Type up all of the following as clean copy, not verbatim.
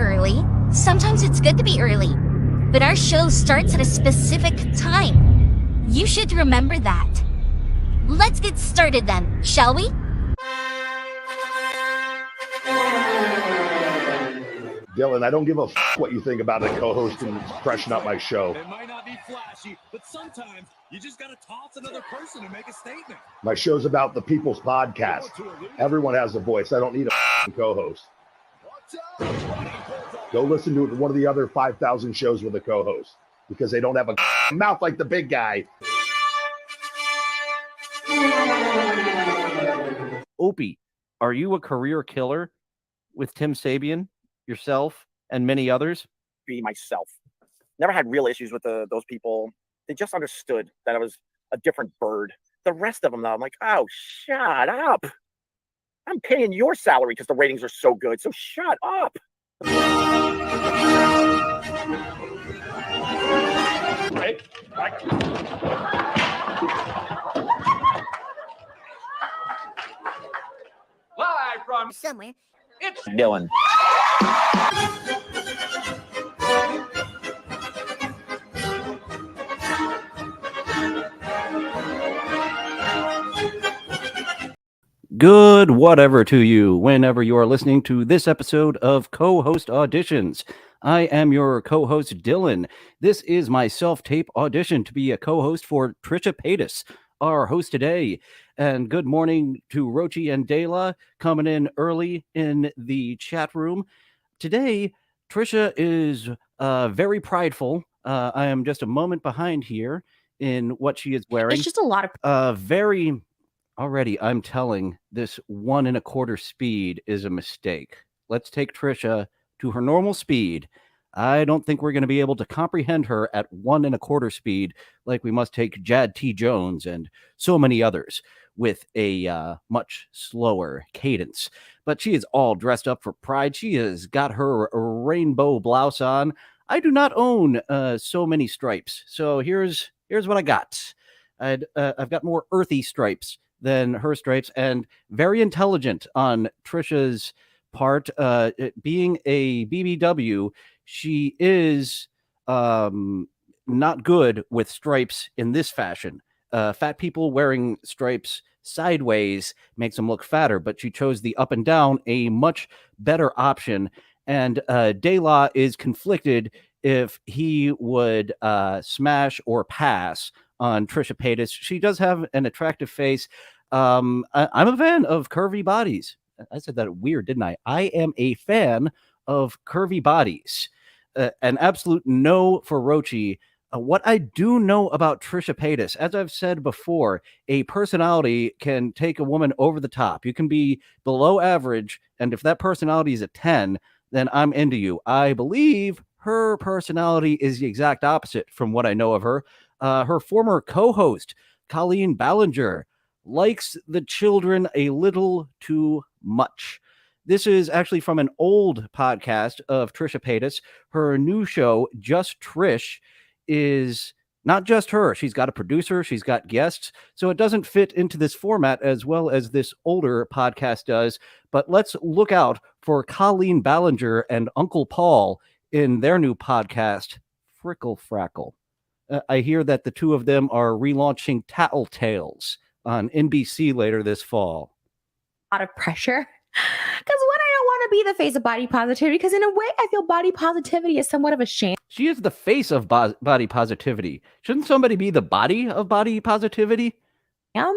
early. Sometimes it's good to be early. But our show starts at a specific time. You should remember that. Let's get started then, shall we? Dillon, I don't give a what you think about a co-host and freshen up my show. It might not be flashy, but sometimes you just got to toss another person to make a statement. My show's about the people's podcast. Everyone has a voice. I don't need a co-host. Go listen to one of the other 5,000 shows with a co-host because they don't have a mouth like the big guy. Opie, are you a career killer with Tim Sabian, yourself, and many others? Be myself. Never had real issues with those people. They just understood that I was a different bird. The rest of them, though, I'm like, oh, shut up. I'm paying your salary because the ratings are so good, so shut up. Live from Somewhere. it's Dillon. Good whatever to you, whenever you are listening to this episode of Co-Host Auditions. I am your co-host, Dillon. This is my self-tape audition to be a co-host for Trisha Paytas, our host today. And good morning to Rochi and Dela coming in early in the chat room. Today, Trisha is very prideful. I am just a moment behind here in what she is wearing. It's just a lot of Already, I'm telling this 1 1/4 speed is a mistake. Let's take Trisha to her normal speed. I don't think we're going to be able to comprehend her at 1 1/4 speed like we must take Jad T. Jones and so many others with a much slower cadence. But she is all dressed up for pride. She has got her rainbow blouse on. I do not own so many stripes. So here's what I got. I've got more earthy stripes than her stripes, and very intelligent on Trisha's part. Being a BBW, she is not good with stripes in this fashion. Fat people wearing stripes sideways makes them look fatter, but she chose the up and down, a much better option. And De La is conflicted if he would smash or pass on Trisha Paytas. She does have an attractive face. I'm a fan of curvy bodies. I said that weird, didn't I? I am a fan of curvy bodies. An absolute no for Rochi. What I do know about Trisha Paytas, as I've said before, a personality can take a woman over the top. You can be below average, and if that personality is a 10, then I'm into you. I believe her personality is the exact opposite from what I know of her. Her former co-host, Colleen Ballinger, likes the children a little too much. This is actually from an old podcast of Trisha Paytas. Her new show, Just Trish, is not just her. She's got a producer, she's got guests, so it doesn't fit into this format as well as this older podcast does. But let's look out for Colleen Ballinger and Uncle Paul in their new podcast, Frickle Frackle. I hear that the two of them are relaunching Tattletales on NBC later this fall. a lot of pressure. Because one, I don't want to be the face of body positivity, because in a way, I feel body positivity is somewhat of a shame. She is the face of body positivity. Shouldn't somebody be the body of body positivity? Because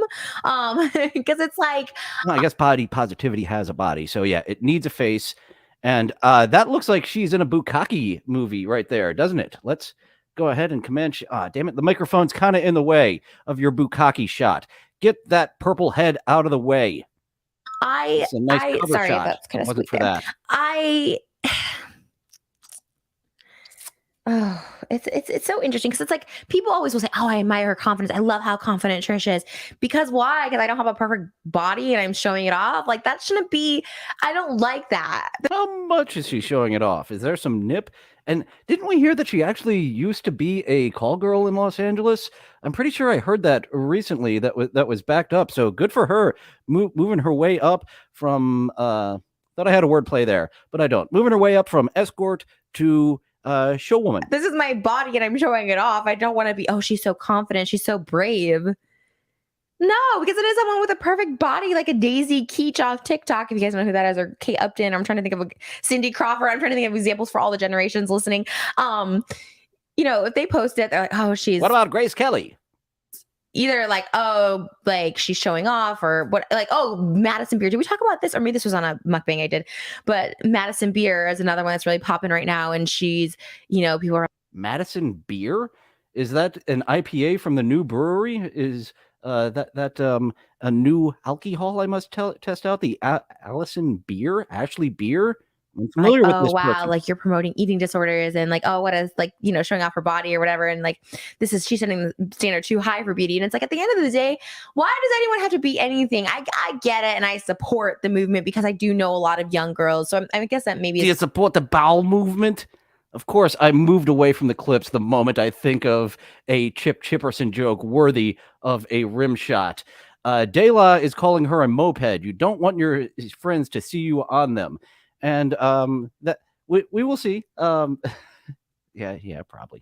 it's like, Well, I guess body positivity has a body. So yeah, it needs a face. And that looks like she's in a bukkake movie right there, doesn't it? Let's go ahead and command. Damn it. The microphone's kind of in the way of your bukkake shot. Get that purple head out of the way. It's a nice cover sorry, shot. that's kind of Wasn't for that. Oh, it's so interesting because it's like people always will say, "Oh, I admire her confidence. I love how confident Trish is." Because why? Because I don't have a perfect body and I'm showing it off. Like that shouldn't be. I don't like that. How much is she showing it off? Is there some nip? And didn't we hear that she actually used to be a call girl in Los Angeles? I'm pretty sure I heard that recently. That was backed up. So good for her, moving her way up from Thought I had a wordplay there, but I don't. Moving her way up from escort to showwoman. This is my body and I'm showing it off. I don't want to be, oh, she's so confident. She's so brave. No, because it is someone with a perfect body, like a Daisy Keach off TikTok. If you guys know who that is, or Kate Upton. I'm trying to think of Cindy Crawford. I'm trying to think of examples for all the generations listening. If they post it, they're like, oh, she's. What about Grace Kelly? Either like, oh, like she's showing off, or what, like, oh, Madison Beer. Did we talk about this? Or maybe this was on a mukbang I did. But Madison Beer is another one that's really popping right now. And she's, people are. Madison Beer? Is that an IPA from the new brewery? Is that a new alcohol I must test out? The Allison Beer? Ashley Beer? I'm familiar with this person. Like you're promoting eating disorders and like, oh, what is like, showing off her body or whatever. And like, she's setting the standard too high for beauty. And it's like, at the end of the day, why does anyone have to be anything? I get it. And I support the movement because I do know a lot of young girls. So I guess that maybe. Do you support the bowel movement? Of course, I moved away from the clips the moment I think of a Chip Chipperson joke worthy of a rim shot. Dela is calling her a moped. You don't want your friends to see you on them. And that we will see. Yeah, probably.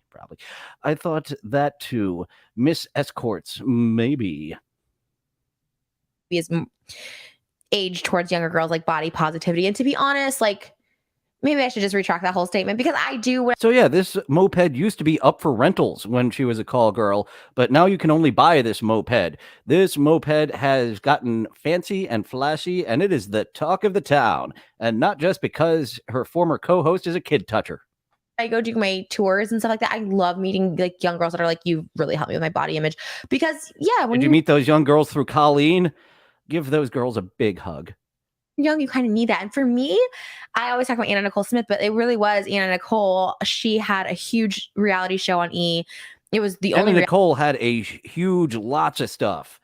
I thought that too. Miss Escorts, maybe. Is age towards younger girls, like body positivity. And to be honest, like maybe I should just retract that whole statement because I do. So yeah, this moped used to be up for rentals when she was a call girl, but now you can only buy this moped. This moped has gotten fancy and flashy, and it is the talk of the town. And not just because her former co-host is a kid toucher. I go do my tours and stuff like that. I love meeting like young girls that are like, you really helped me with my body image. Because Did you meet those young girls through Colleen? Give those girls a big hug. Young, you kind of need that. And for me, I always talk about Anna Nicole Smith, but it really was Anna Nicole. She had a huge reality show on E. It was the only. Anna Nicole had a huge, lots of stuff.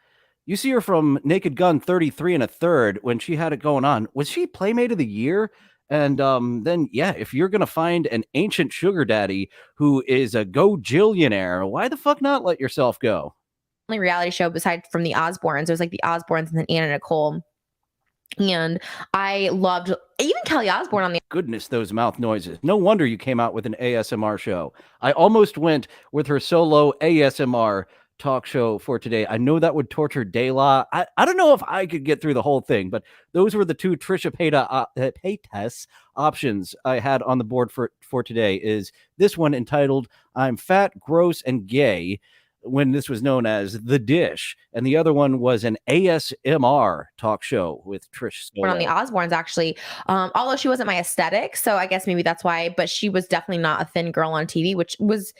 You see her from Naked Gun 33 1/3 when she had it going on. Was she Playmate of the Year? And then, yeah, if you're going to find an ancient sugar daddy who is a go-jillionaire, why the fuck not let yourself go? Only reality show besides from the Osbournes. It was like the Osbournes and then Anna Nicole. And I loved even Kelly Osbourne on the. Goodness, those mouth noises. No wonder you came out with an ASMR show. I almost went with her solo ASMR talk show for today. I know that would torture Dela. I don't know if I could get through the whole thing, but those were the two Trisha Paytas options I had on the board for today. Is this one entitled "I'm Fat, Gross, and Gay," when this was known as The Dish, and the other one was an ASMR talk show with Trish Solo. On the Osbournes, actually, although she wasn't my aesthetic, so I guess maybe that's why, but she was definitely not a thin girl on TV, which was,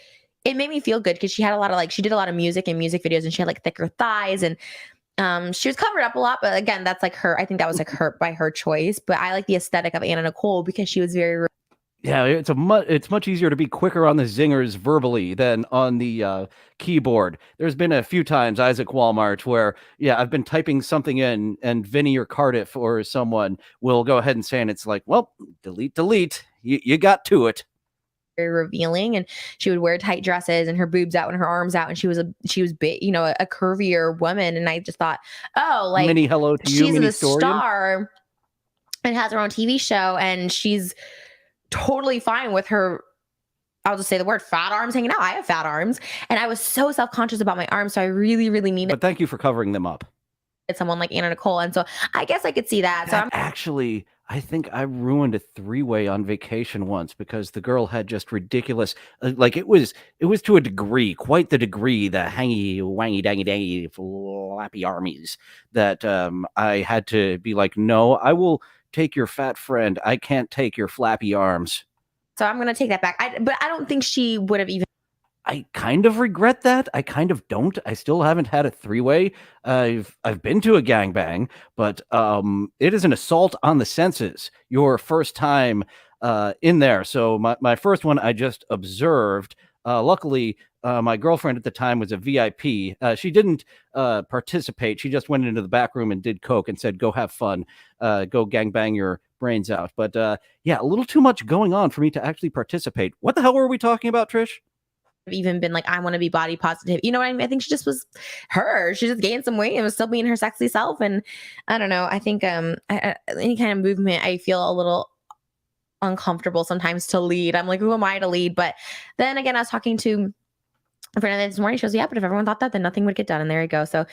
it made me feel good because she had a lot of she did a lot of music and music videos, and she had like thicker thighs, and she was covered up a lot, but again, that's like her, I think that was like by her choice, but I like the aesthetic of Anna Nicole because she was very. Yeah, it's much easier to be quicker on the zingers verbally than on the keyboard. There's been a few times, Isaac Walmart, where, I've been typing something in and Vinny or Cardiff or someone will go ahead and say, and it's like, well, delete. You got to it. Very revealing, and she would wear tight dresses and her boobs out and her arms out, and she was big, a curvier woman. And I just thought, oh, like mini hello to you, she's mini the Storian. Star and has her own TV show, and she's totally fine with her, I'll just say the word, fat arms hanging out. I have fat arms, and I was so self-conscious about my arms, so I really, really needed. But thank you for covering them up. Someone like Anna Nicole, and so I guess I could see that. So actually, I think I ruined a three-way on vacation once because the girl had just ridiculous, it was to a degree, quite the degree, the hangy, wangy, dangy, dangy, flappy armies that I had to be like, no, I will take your fat friend. I can't take your flappy arms. So I'm going to take that back. But I don't think she would have even. I kind of regret that. I kind of don't. I still haven't had a three-way. I've been to a gangbang, but it is an assault on the senses. Your first time in there. So my first one I just observed. Luckily, my girlfriend at the time was a VIP. She didn't participate. She just went into the back room and did coke and said, go have fun. Go gangbang your brains out. But a little too much going on for me to actually participate. What the hell were we talking about, Trish? even been like, I want to be body positive. You know what I mean? I think she just was her. She just gained some weight and was still being her sexy self. And I don't know. I think any kind of movement, I feel a little uncomfortable sometimes to lead. I'm like, who am I to lead? But then again, I was talking to a friend of mine this morning. She goes, yeah, but if everyone thought that, then nothing would get done. And there you go. So,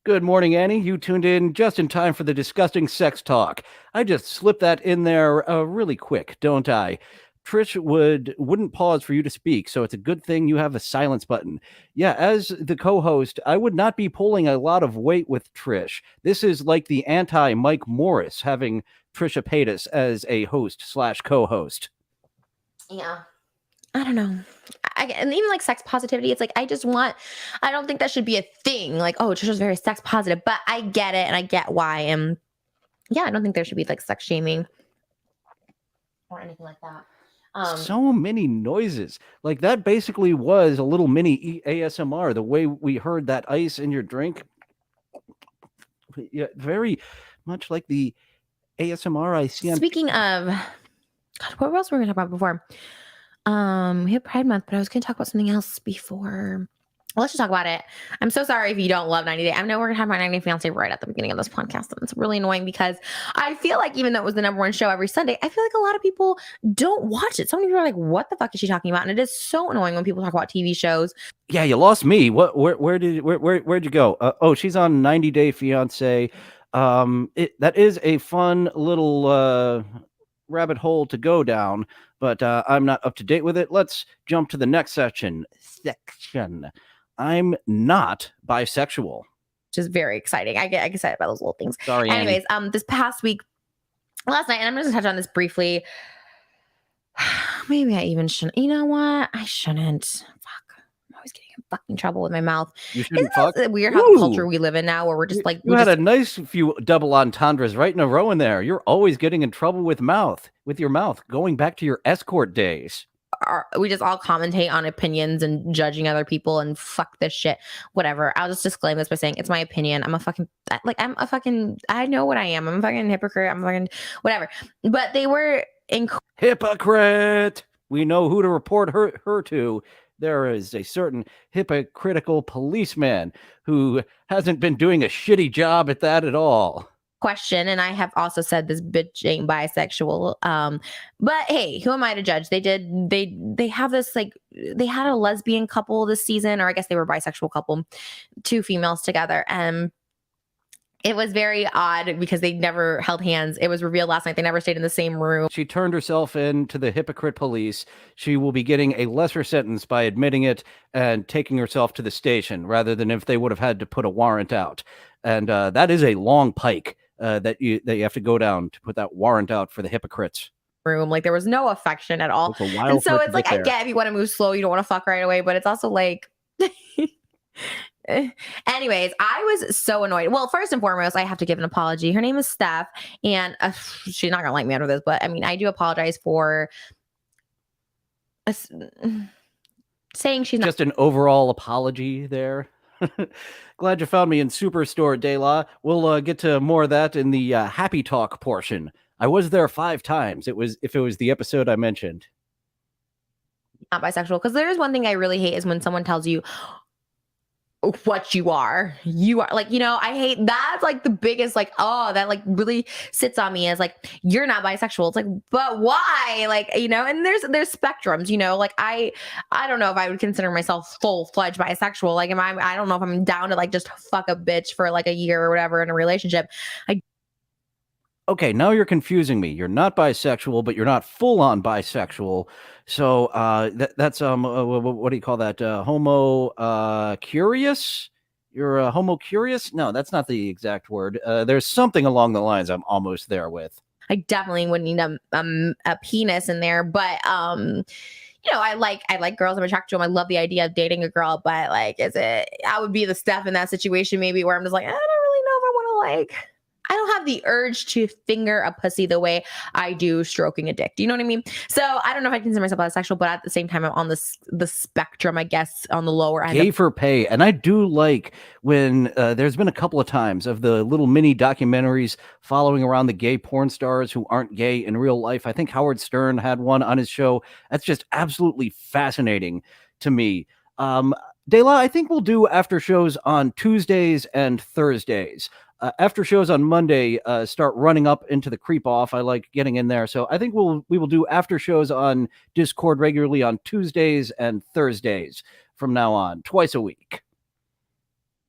Good morning, Annie. You tuned in just in time for the disgusting sex talk. I just slipped that in there really quick, don't I? Trish wouldn't pause for you to speak, so it's a good thing you have a silence button. Yeah, as the co-host, I would not be pulling a lot of weight with Trish. This is like the anti-Mike Morris having Trisha Paytas as a host/co-host. Yeah. I don't know. And even like sex positivity, it's like, I don't think that should be a thing. Like, oh, Trisha's very sex positive, but I get it and I get why. And yeah, I don't think there should be like sex shaming or anything like that. So many noises. Like that basically was a little mini ASMR, the way we heard that ice in your drink. Yeah, very much like the ASMR I see on. Speaking of, God, what else were we going to talk about before? We had Pride Month, but I was going to talk about something else before. Well, let's just talk about it. I'm so sorry if you don't love 90 Day. I know we're going to have my 90 Day Fiance right at the beginning of this podcast. And it's really annoying because I feel like even though it was the #1 show every Sunday, I feel like a lot of people don't watch it. So many people are like, what the fuck is she talking about? And it is so annoying when people talk about TV shows. Yeah, you lost me. Where'd you go? Oh, she's on 90 Day Fiance. That is a fun little rabbit hole to go down, but I'm not up to date with it. Let's jump to the next section. I'm not bisexual. Which is very exciting. I get excited about those little things. Sorry, anyways, Annie. This past week, last night, and I'm just gonna touch on this briefly. Maybe I even shouldn't. You know what? I shouldn't. Fuck. I'm always getting in fucking trouble with my mouth. You shouldn't fuck. Weird how the culture we live in now, where we're just like you had a nice few double entendres right in a row in there. You're always getting in trouble with your mouth, going back to your escort days. We just all commentate on opinions and judging other people and fuck this shit. Whatever. I'll just disclaim this by saying it's my opinion. I know what I am. I'm a fucking hypocrite. I'm a fucking whatever. But they were hypocrite. We know who to report her to. There is a certain hypocritical policeman who hasn't been doing a shitty job at that at all. Question, and I have also said this bitch ain't bisexual. But hey, who am I to judge? They have this, like, they had a lesbian couple this season, or I guess they were a bisexual couple, 2 females together, and it was very odd because they never held hands. It was revealed last night they never stayed in the same room. She turned herself in to the hypocrite police. She will be getting a lesser sentence by admitting it and taking herself to the station rather than if they would have had to put a warrant out. And that is a long pike that you have to go down to put that warrant out for the hypocrites. Room, like there was no affection at all. And so it's like, I get if you want to move slow, you don't want to fuck right away, but it's also like anyways, I was so annoyed. Well, first and foremost, I have to give an apology. Her name is Steph, and she's not gonna like me after this, but I mean, I do apologize for saying she's not. Just an overall apology there. Glad you found me in Superstore, Dayla. We'll get to more of that in the happy talk portion. I was there 5 times. If it was the episode I mentioned. Not bisexual, because there is one thing I really hate is when someone tells you what you are like, I hate that's like the biggest, like, oh, that like really sits on me as like, you're not bisexual. It's like, but why? Like, and there's spectrums, like I don't know if I would consider myself full-fledged bisexual. Like, I don't know if I'm down to like just fuck a bitch for like a year or whatever in a relationship. Okay, now you're confusing me. You're not bisexual, but you're not full-on bisexual. So that's what do you call that? Homo curious? You're a homo curious? No, that's not the exact word. There's something along the lines I'm almost there with. I definitely wouldn't need a penis in there, but I like girls. I'm attracted to them. I love the idea of dating a girl, but like, I would be the Steph in that situation maybe where I'm just like, I don't really know if I want to like I don't have the urge to finger a pussy the way I do stroking a dick. Do you know what I mean? So I don't know if I consider myself bisexual, but at the same time, I'm on the spectrum, I guess, on the lower end. Gay for pay. And I do like when there's been a couple of times of the little mini documentaries following around the gay porn stars who aren't gay in real life. I think Howard Stern had one on his show. That's just absolutely fascinating to me. Dela, I think we'll do after shows on Tuesdays and Thursdays. After shows on Monday start running up into the creep off. I like getting in there. So I think we will do after shows on Discord regularly on Tuesdays and Thursdays from now on, twice a week.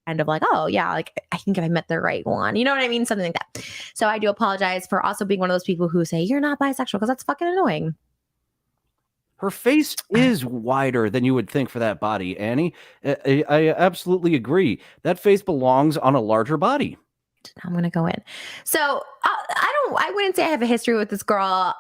Kind of like, oh yeah, like I think if I met the right one, you know what I mean? Something like that. So I do apologize for also being one of those people who say you're not bisexual, because that's fucking annoying. Her face is wider than you would think for that body, Annie. I absolutely agree. That face belongs on a larger body. I'm gonna go in. So I wouldn't say I have a history with this girl.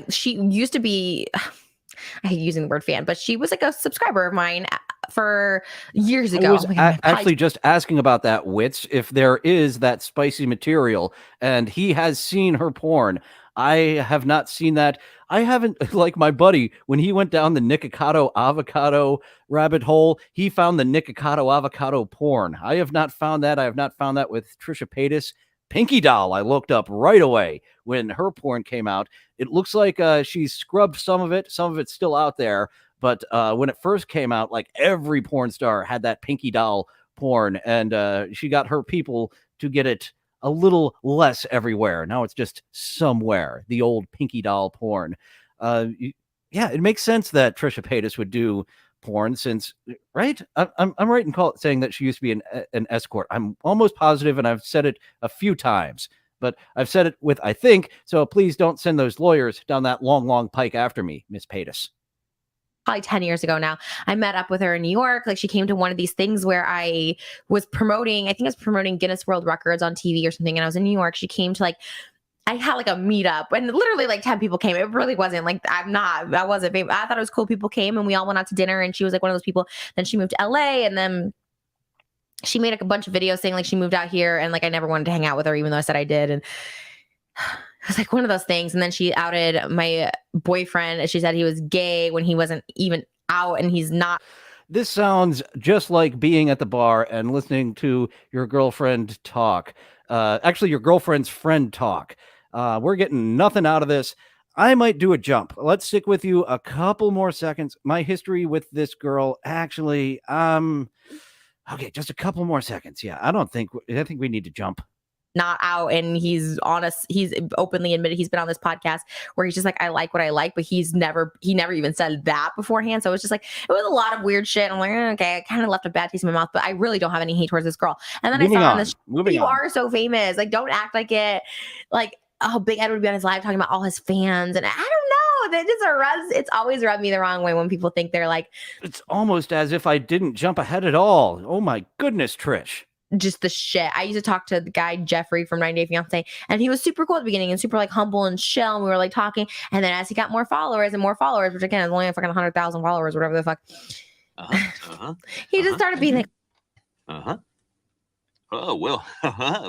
She used to be, I hate using the word fan, but she was like a subscriber of mine for years ago. I was actually just asking about that, Wits, if there is that spicy material, and he has seen her porn. I have not seen that. I haven't, like my buddy, when he went down the Nikocado avocado rabbit hole, he found the Nikocado avocado porn. I have not found that. I have not found that with Trisha Paytas. Pinky Doll, I looked up right away when her porn came out. It looks like she scrubbed some of it. Some of it's still out there. But when it first came out, like every porn star had that Pinky Doll porn, and she got her people to get it a little less everywhere. Now it's just somewhere, the old Pinky Doll porn. Yeah, it makes sense that Trisha Paytas would do porn since, right? I'm right in saying that she used to be an escort. I'm almost positive, and I've said it a few times, but I've said it with I think, so please don't send those lawyers down that long pike after me, Miss Paytas. Probably 10 years ago now, I met up with her in New York. Like she came to one of these things where I was promoting, I think I was promoting Guinness World Records on TV or something. And I was in New York. She came to like, I had like a meetup and literally like 10 people came. It really wasn't like, I wasn't famous. I thought it was cool. People came and we all went out to dinner and she was like one of those people. Then she moved to LA and then she made like a bunch of videos saying like she moved out here and like I never wanted to hang out with her, even though I said I did. And it was like one of those things. And then she outed my boyfriend. She said he was gay when he wasn't even out, and he's not. This sounds just like being at the bar and listening to your girlfriend talk. Actually, your girlfriend's friend talk. We're getting nothing out of this. I might do a jump. Let's stick with you a couple more seconds. My history with this girl, actually, okay, just a couple more seconds. Yeah, I think we need to jump. Not out, and he's honest. He's openly admitted he's been on this podcast where he's just like, I like what I like, but he never even said that beforehand. So it was just like, it was a lot of weird shit. I'm like, okay, I kind of left a bad taste in my mouth, but I really don't have any hate towards this girl. And then I saw on this, you are so famous. Like, don't act like it. Like, oh, Big Ed would be on his live talking about all his fans, and I don't know. It's always rubbed me the wrong way when people think they're like. It's almost as if I didn't jump ahead at all. Oh my goodness, Trish. Just the shit. I used to talk to the guy Jeffrey from 90 Day Fiancé, and he was super cool at the beginning and super like humble and chill. And we were like talking, and then as he got more followers, which again is only fucking 100,000 followers, whatever the fuck, he just started being like, oh well,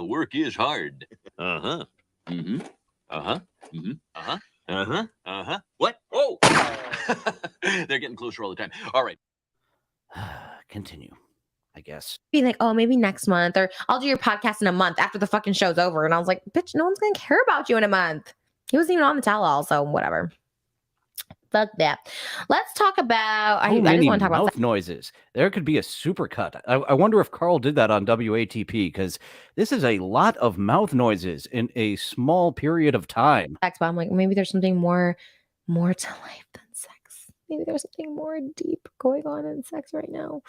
work is hard. What? Oh, they're getting closer all the time. All right. Continue. I guess. Being like, oh, maybe next month, or I'll do your podcast in a month after the fucking show's over. And I was like, bitch, no one's gonna care about you in a month. He wasn't even on the tell-all, so whatever. Fuck that. Let's talk about. I just want to talk about mouth noises. There could be a supercut. I wonder if Carl did that on WATP, because this is a lot of mouth noises in a small period of time. But I'm like, maybe there's something more to life than sex. Maybe there's something more deep going on in sex right now.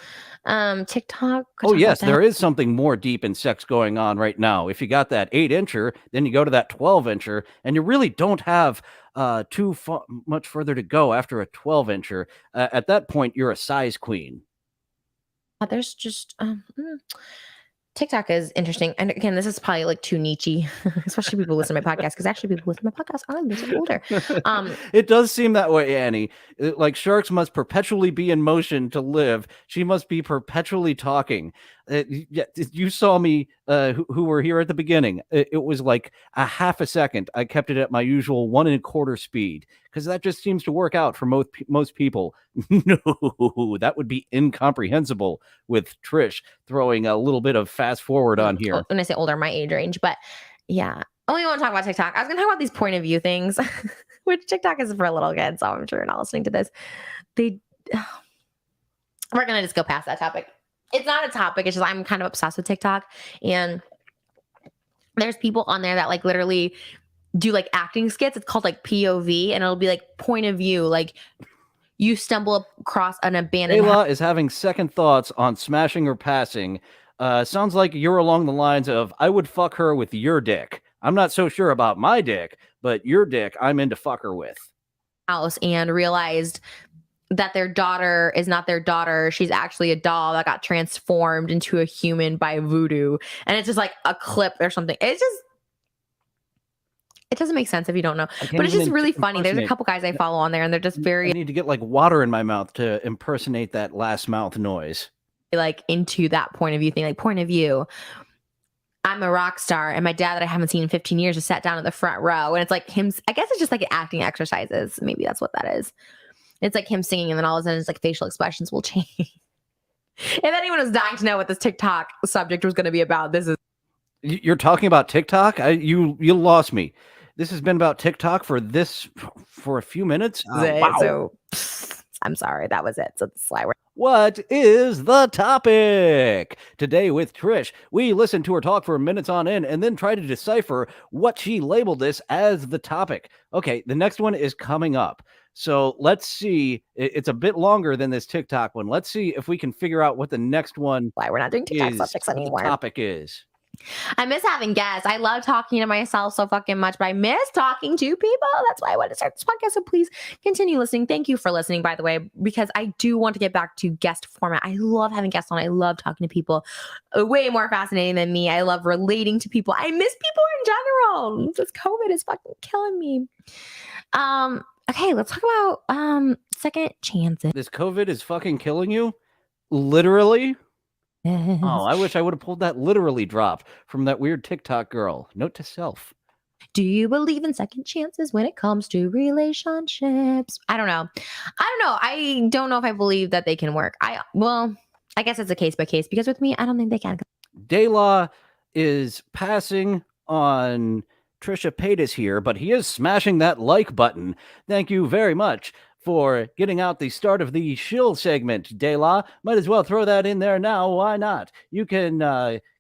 TikTok. Oh, yes, there is something more deep in sex going on right now. If you got that 8-incher, then you go to that 12-incher, and you really don't have too much further to go after a 12-incher. At that point, you're a size queen. There's just TikTok is interesting. And again, this is probably like too niche-y, especially people who listen to my podcast, because actually people who listen to my podcast are a little older. It does seem that way, Annie. Like sharks must perpetually be in motion to live. She must be perpetually talking. You saw me who were here at the beginning. It was like a half a second. I kept it at my usual 1 1/4 speed because that just seems to work out for most people. No, that would be incomprehensible with Trish throwing a little bit of fast forward on here. When I say older, my age range, but yeah. Only want to talk about TikTok. I was going to talk about these point of view things, which TikTok is for little kids, so I'm sure you're not listening to this. We're going to just go past that topic. It's not a topic. It's just I'm kind of obsessed with TikTok, and there's people on there that like literally do like acting skits. It's called like POV, and it'll be like point of view. Like you stumble across an abandoned Ayla is having second thoughts on smashing or passing. Sounds like you're along the lines of, I would fuck her with your dick. I'm not so sure about my dick, but your dick, I'm into fuck her with. House and realized that their daughter is not their daughter. She's actually a doll that got transformed into a human by voodoo. And it's just like a clip or something. It doesn't make sense if you don't know. But it's just really funny. There's a couple guys I follow on there, and they're just very... I need to get like water in my mouth to impersonate that last mouth noise. Like into that point of view thing. Like point of view. I'm a rock star, and my dad that I haven't seen in 15 years just sat down in the front row. And it's like him... I guess it's just like acting exercises. Maybe that's what that is. It's like him singing, and then all of a sudden, it's like facial expressions will change. If anyone was dying to know what this TikTok subject was going to be about, this is. You're talking about TikTok? You lost me. This has been about TikTok for a few minutes. Wow. So I'm sorry, that was it. So the slide. What is the topic? Today with Trish, we listen to her talk for minutes on end and then try to decipher what she labeled this as the topic. Okay, the next one is coming up. So let's see. It's a bit longer than this TikTok one. Let's see if we can figure out what the next one. Why we're not doing TikTok subjects anymore. The topic is. I miss having guests. I love talking to myself so fucking much, but I miss talking to people. That's why I want to start this podcast. So please continue listening. Thank you for listening, by the way, because I do want to get back to guest format. I love having guests on. I love talking to people. Way more fascinating than me. I love relating to people. I miss people in general. This COVID is fucking killing me. Okay, let's talk about second chances. This COVID is fucking killing you? Literally? Oh, I wish I would have pulled that literally drop from that weird TikTok girl. Note to self. Do you believe in second chances when it comes to relationships? I don't know. I don't know if I believe that they can work. I guess it's a case by case, because with me, I don't think they can. Dayla is passing on Trisha Paytas here, but he is smashing that like button. Thank you very much for getting out the start of the shill segment, Dayla. Might as well throw that in there now. Why not? You can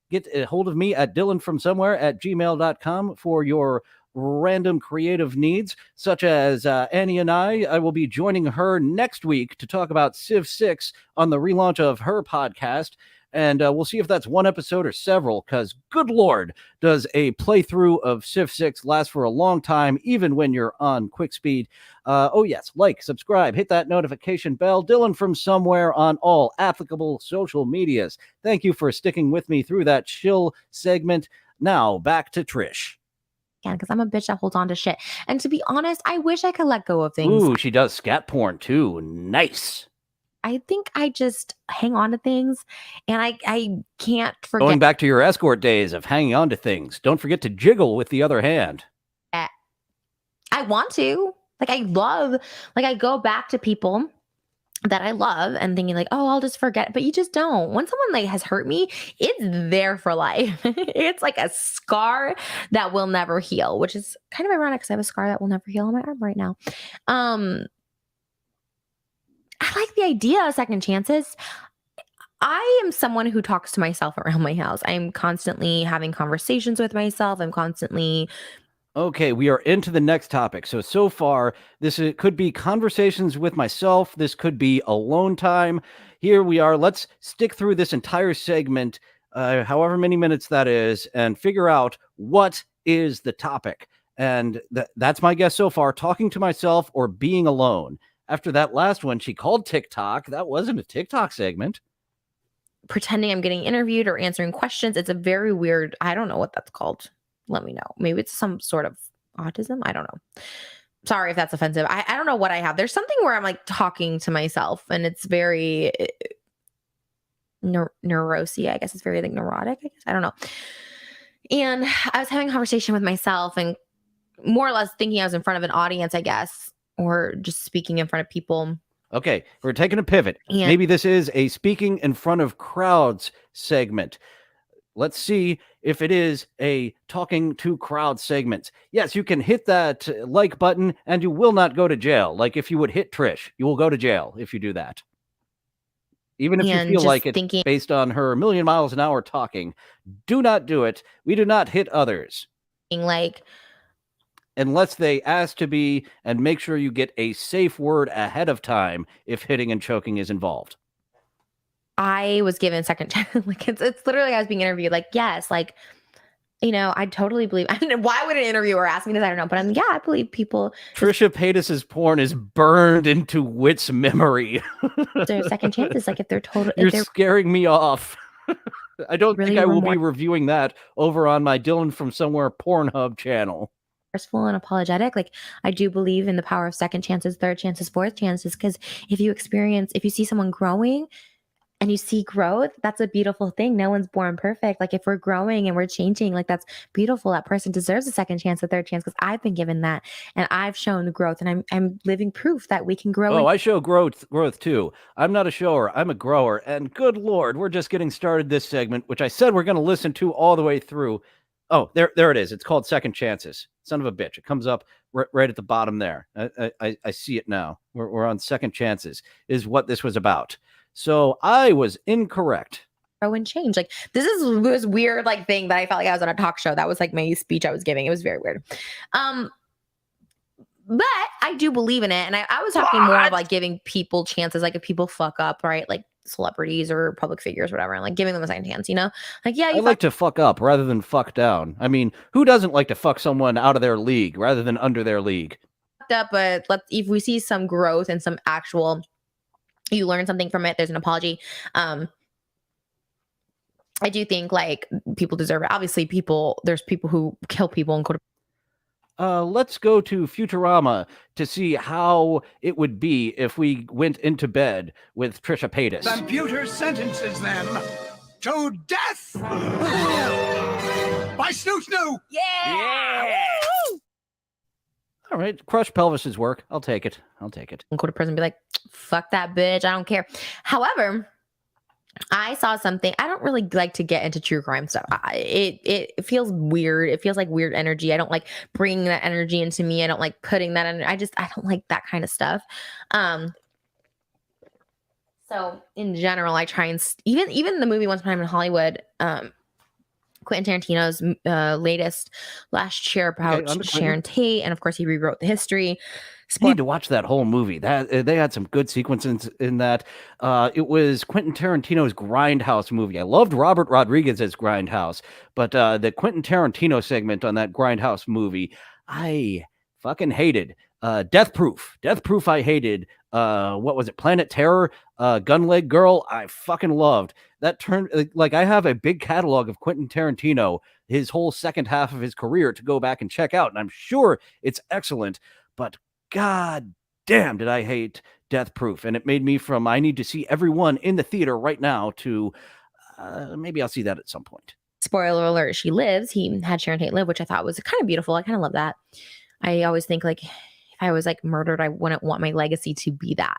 get a hold of me at dillonfromsomewhere@gmail.com for your random creative needs, such as Annie and I will be joining her next week to talk about Civ 6 on the relaunch of her podcast. And we'll see if that's one episode or several, because good Lord, does a playthrough of Civ 6 last for a long time, even when you're on quick speed. Oh, yes, like, subscribe, hit that notification bell. Dillon from somewhere on all applicable social medias. Thank you for sticking with me through that chill segment. Now, back to Trish. Yeah, because I'm a bitch that holds on to shit. And to be honest, I wish I could let go of things. Ooh, she does scat porn, too. Nice. I think I just hang on to things, and I can't forget. Going back to your escort days of hanging on to things, don't forget to jiggle with the other hand. I want to. I go back to people that I love and thinking like, oh, I'll just forget. But you just don't. When someone has hurt me, it's there for life. It's like a scar that will never heal, which is kind of ironic because I have a scar that will never heal on my arm right now. I like the idea of second chances. I am someone who talks to myself around my house. I'm constantly having conversations with myself. I'm constantly... Okay, we are into the next topic. So far, it could be conversations with myself. This could be alone time. Here we are. Let's stick through this entire segment, however many minutes that is, and figure out what is the topic. And that's my guess so far, talking to myself or being alone. After that last one, she called TikTok. That wasn't a TikTok segment. Pretending I'm getting interviewed or answering questions. It's a very weird, I don't know what that's called. Let me know. Maybe it's some sort of autism. I don't know. Sorry if that's offensive. I don't know what I have. There's something where I'm like talking to myself, and it's very, neurosis. I guess it's very like neurotic. I guess I don't know. And I was having a conversation with myself and more or less thinking I was in front of an audience, I guess, or just speaking in front of people. Okay, we're taking a pivot. And maybe this is a speaking in front of crowds segment. Let's see if it is a talking to crowd segment. Yes, you can hit that like button and you will not go to jail. Like if you would hit Trish, you will go to jail if you do that. Even if you feel like it's based on her 1,000,000 miles an hour talking. Do not do it. We do not hit others. Like, unless they ask to be, and make sure you get a safe word ahead of time if hitting and choking is involved. I was given second chance. Like it's literally I was being interviewed. Like, yes, like, you know, I totally believe. I mean, why would an interviewer ask me this? I don't know, but I believe people. Trisha Paytas's porn is burned into Wit's memory. There's second chances. Like if they're total, you're scaring me off. I don't really think I will be reviewing that over on my Dillon from Somewhere Pornhub channel. Forceful and apologetic. Like I do believe in the power of second chances, third chances, fourth chances. Because if you see someone growing and you see growth, that's a beautiful thing. No one's born perfect. Like if we're growing and we're changing, like that's beautiful. That person deserves a second chance, a third chance, because I've been given that and I've shown the growth and I'm living proof that we can grow. Oh, I show growth too. I'm not a shower. I'm a grower. And good Lord, we're just getting started this segment, which I said we're going to listen to all the way through. Oh, there it is. It's called Second Chances. Son of a bitch. It comes up right at the bottom there. I see it now. We're on Second Chances is what this was about. So I was incorrect. Grow and change. Like this weird like thing that I felt like I was on a talk show. That was like my speech I was giving. It was very weird. But I do believe in it. And I was talking more about like giving people chances. Like if people fuck up, right? Like celebrities or public figures, whatever, and like giving them a second chance, you know? Like, yeah, I like to fuck up rather than fuck down. I mean, who doesn't like to fuck someone out of their league rather than under their league? But if we see some growth and some actual, you learn something from it, there's an apology. I do think like people deserve it. Obviously, there's people who kill people and go to. Let's go to Futurama to see how it would be if we went into bed with Trisha Paytas. Computer sentences them to death by Snoo. Yeah. All right, crush pelvis's work. I'll take it. Go to prison and be like, fuck that bitch. I don't care. However, I saw something. I don't really like to get into true crime stuff. It feels weird. It feels like weird energy. I don't like bringing that energy into me. I don't like putting that in. I don't like that kind of stuff. So in general, I try and even the movie Once Upon a Time in Hollywood, Quentin Tarantino's latest Last Year about Sharon Tate, and of course he rewrote the history. I need to watch that whole movie. That they had some good sequences in that. It was Quentin Tarantino's Grindhouse movie. I loved Robert Rodriguez's Grindhouse, but the Quentin Tarantino segment on that Grindhouse movie, I fucking hated. Death Proof. I hated. What was it? Planet Terror. Gun Leg Girl. I fucking loved. That turned like I have a big catalog of Quentin Tarantino, his whole second half of his career to go back and check out, and I'm sure it's excellent. But God damn, did I hate Death Proof, and it made me from I need to see everyone in the theater right now to maybe I'll see that at some point. Spoiler alert: she lives. He had Sharon Tate live, which I thought was kind of beautiful. I kind of love that. I always think like if I was like murdered, I wouldn't want my legacy to be that.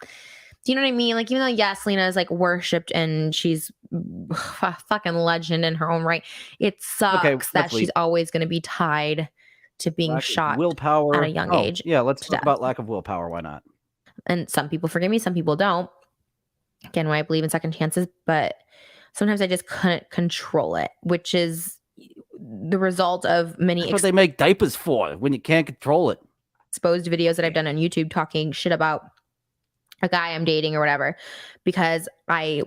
Do you know what I mean? Like, even though, yes, Lena is like worshipped and she's a fucking legend in her own right, it sucks that she's always going to be tied to being shot willpower at a young age. Yeah, let's talk about lack of willpower. Why not? And some people forgive me, some people don't. Again, why I believe in second chances, but sometimes I just couldn't control it, which is the result of many. That's what they make diapers for, when you can't control it. Exposed videos that I've done on YouTube talking shit about a guy I'm dating or whatever, because I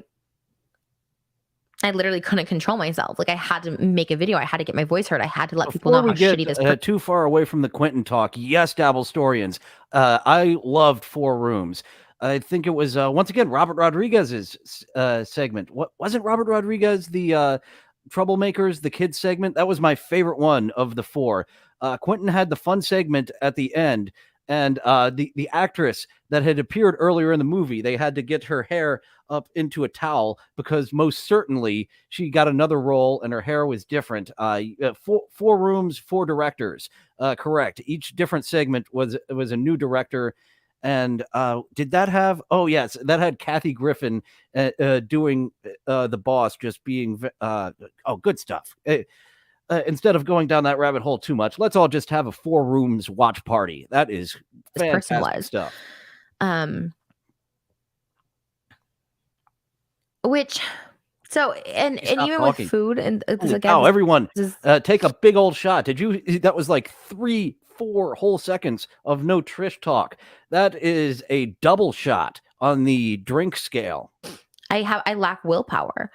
literally couldn't control myself. Like I had to make a video. I had to get my voice heard. I had to let people know how shitty this was. Too far away from the Quentin talk. Yes, Dabblestorians. I loved 4 Rooms. I think it was once again Robert Rodriguez's segment. What wasn't Robert Rodriguez the Troublemakers, the kids segment? That was my favorite one of the 4. Quentin had the fun segment at the end. And the actress that had appeared earlier in the movie, they had to get her hair up into a towel because most certainly she got another role and her hair was different. Four rooms, 4 directors. Correct. Each different segment was a new director. And did that have? Oh yes, that had Kathy Griffin doing the boss, just being good stuff. Instead of going down that rabbit hole too much, let's all just have a 4 rooms watch party. That is fantastic stuff. Which, so, and even talking. with food and everyone take a big old shot. Did you? That was like 3-4 whole seconds of no Trish talk. That is a double shot on the drink scale. I lack willpower.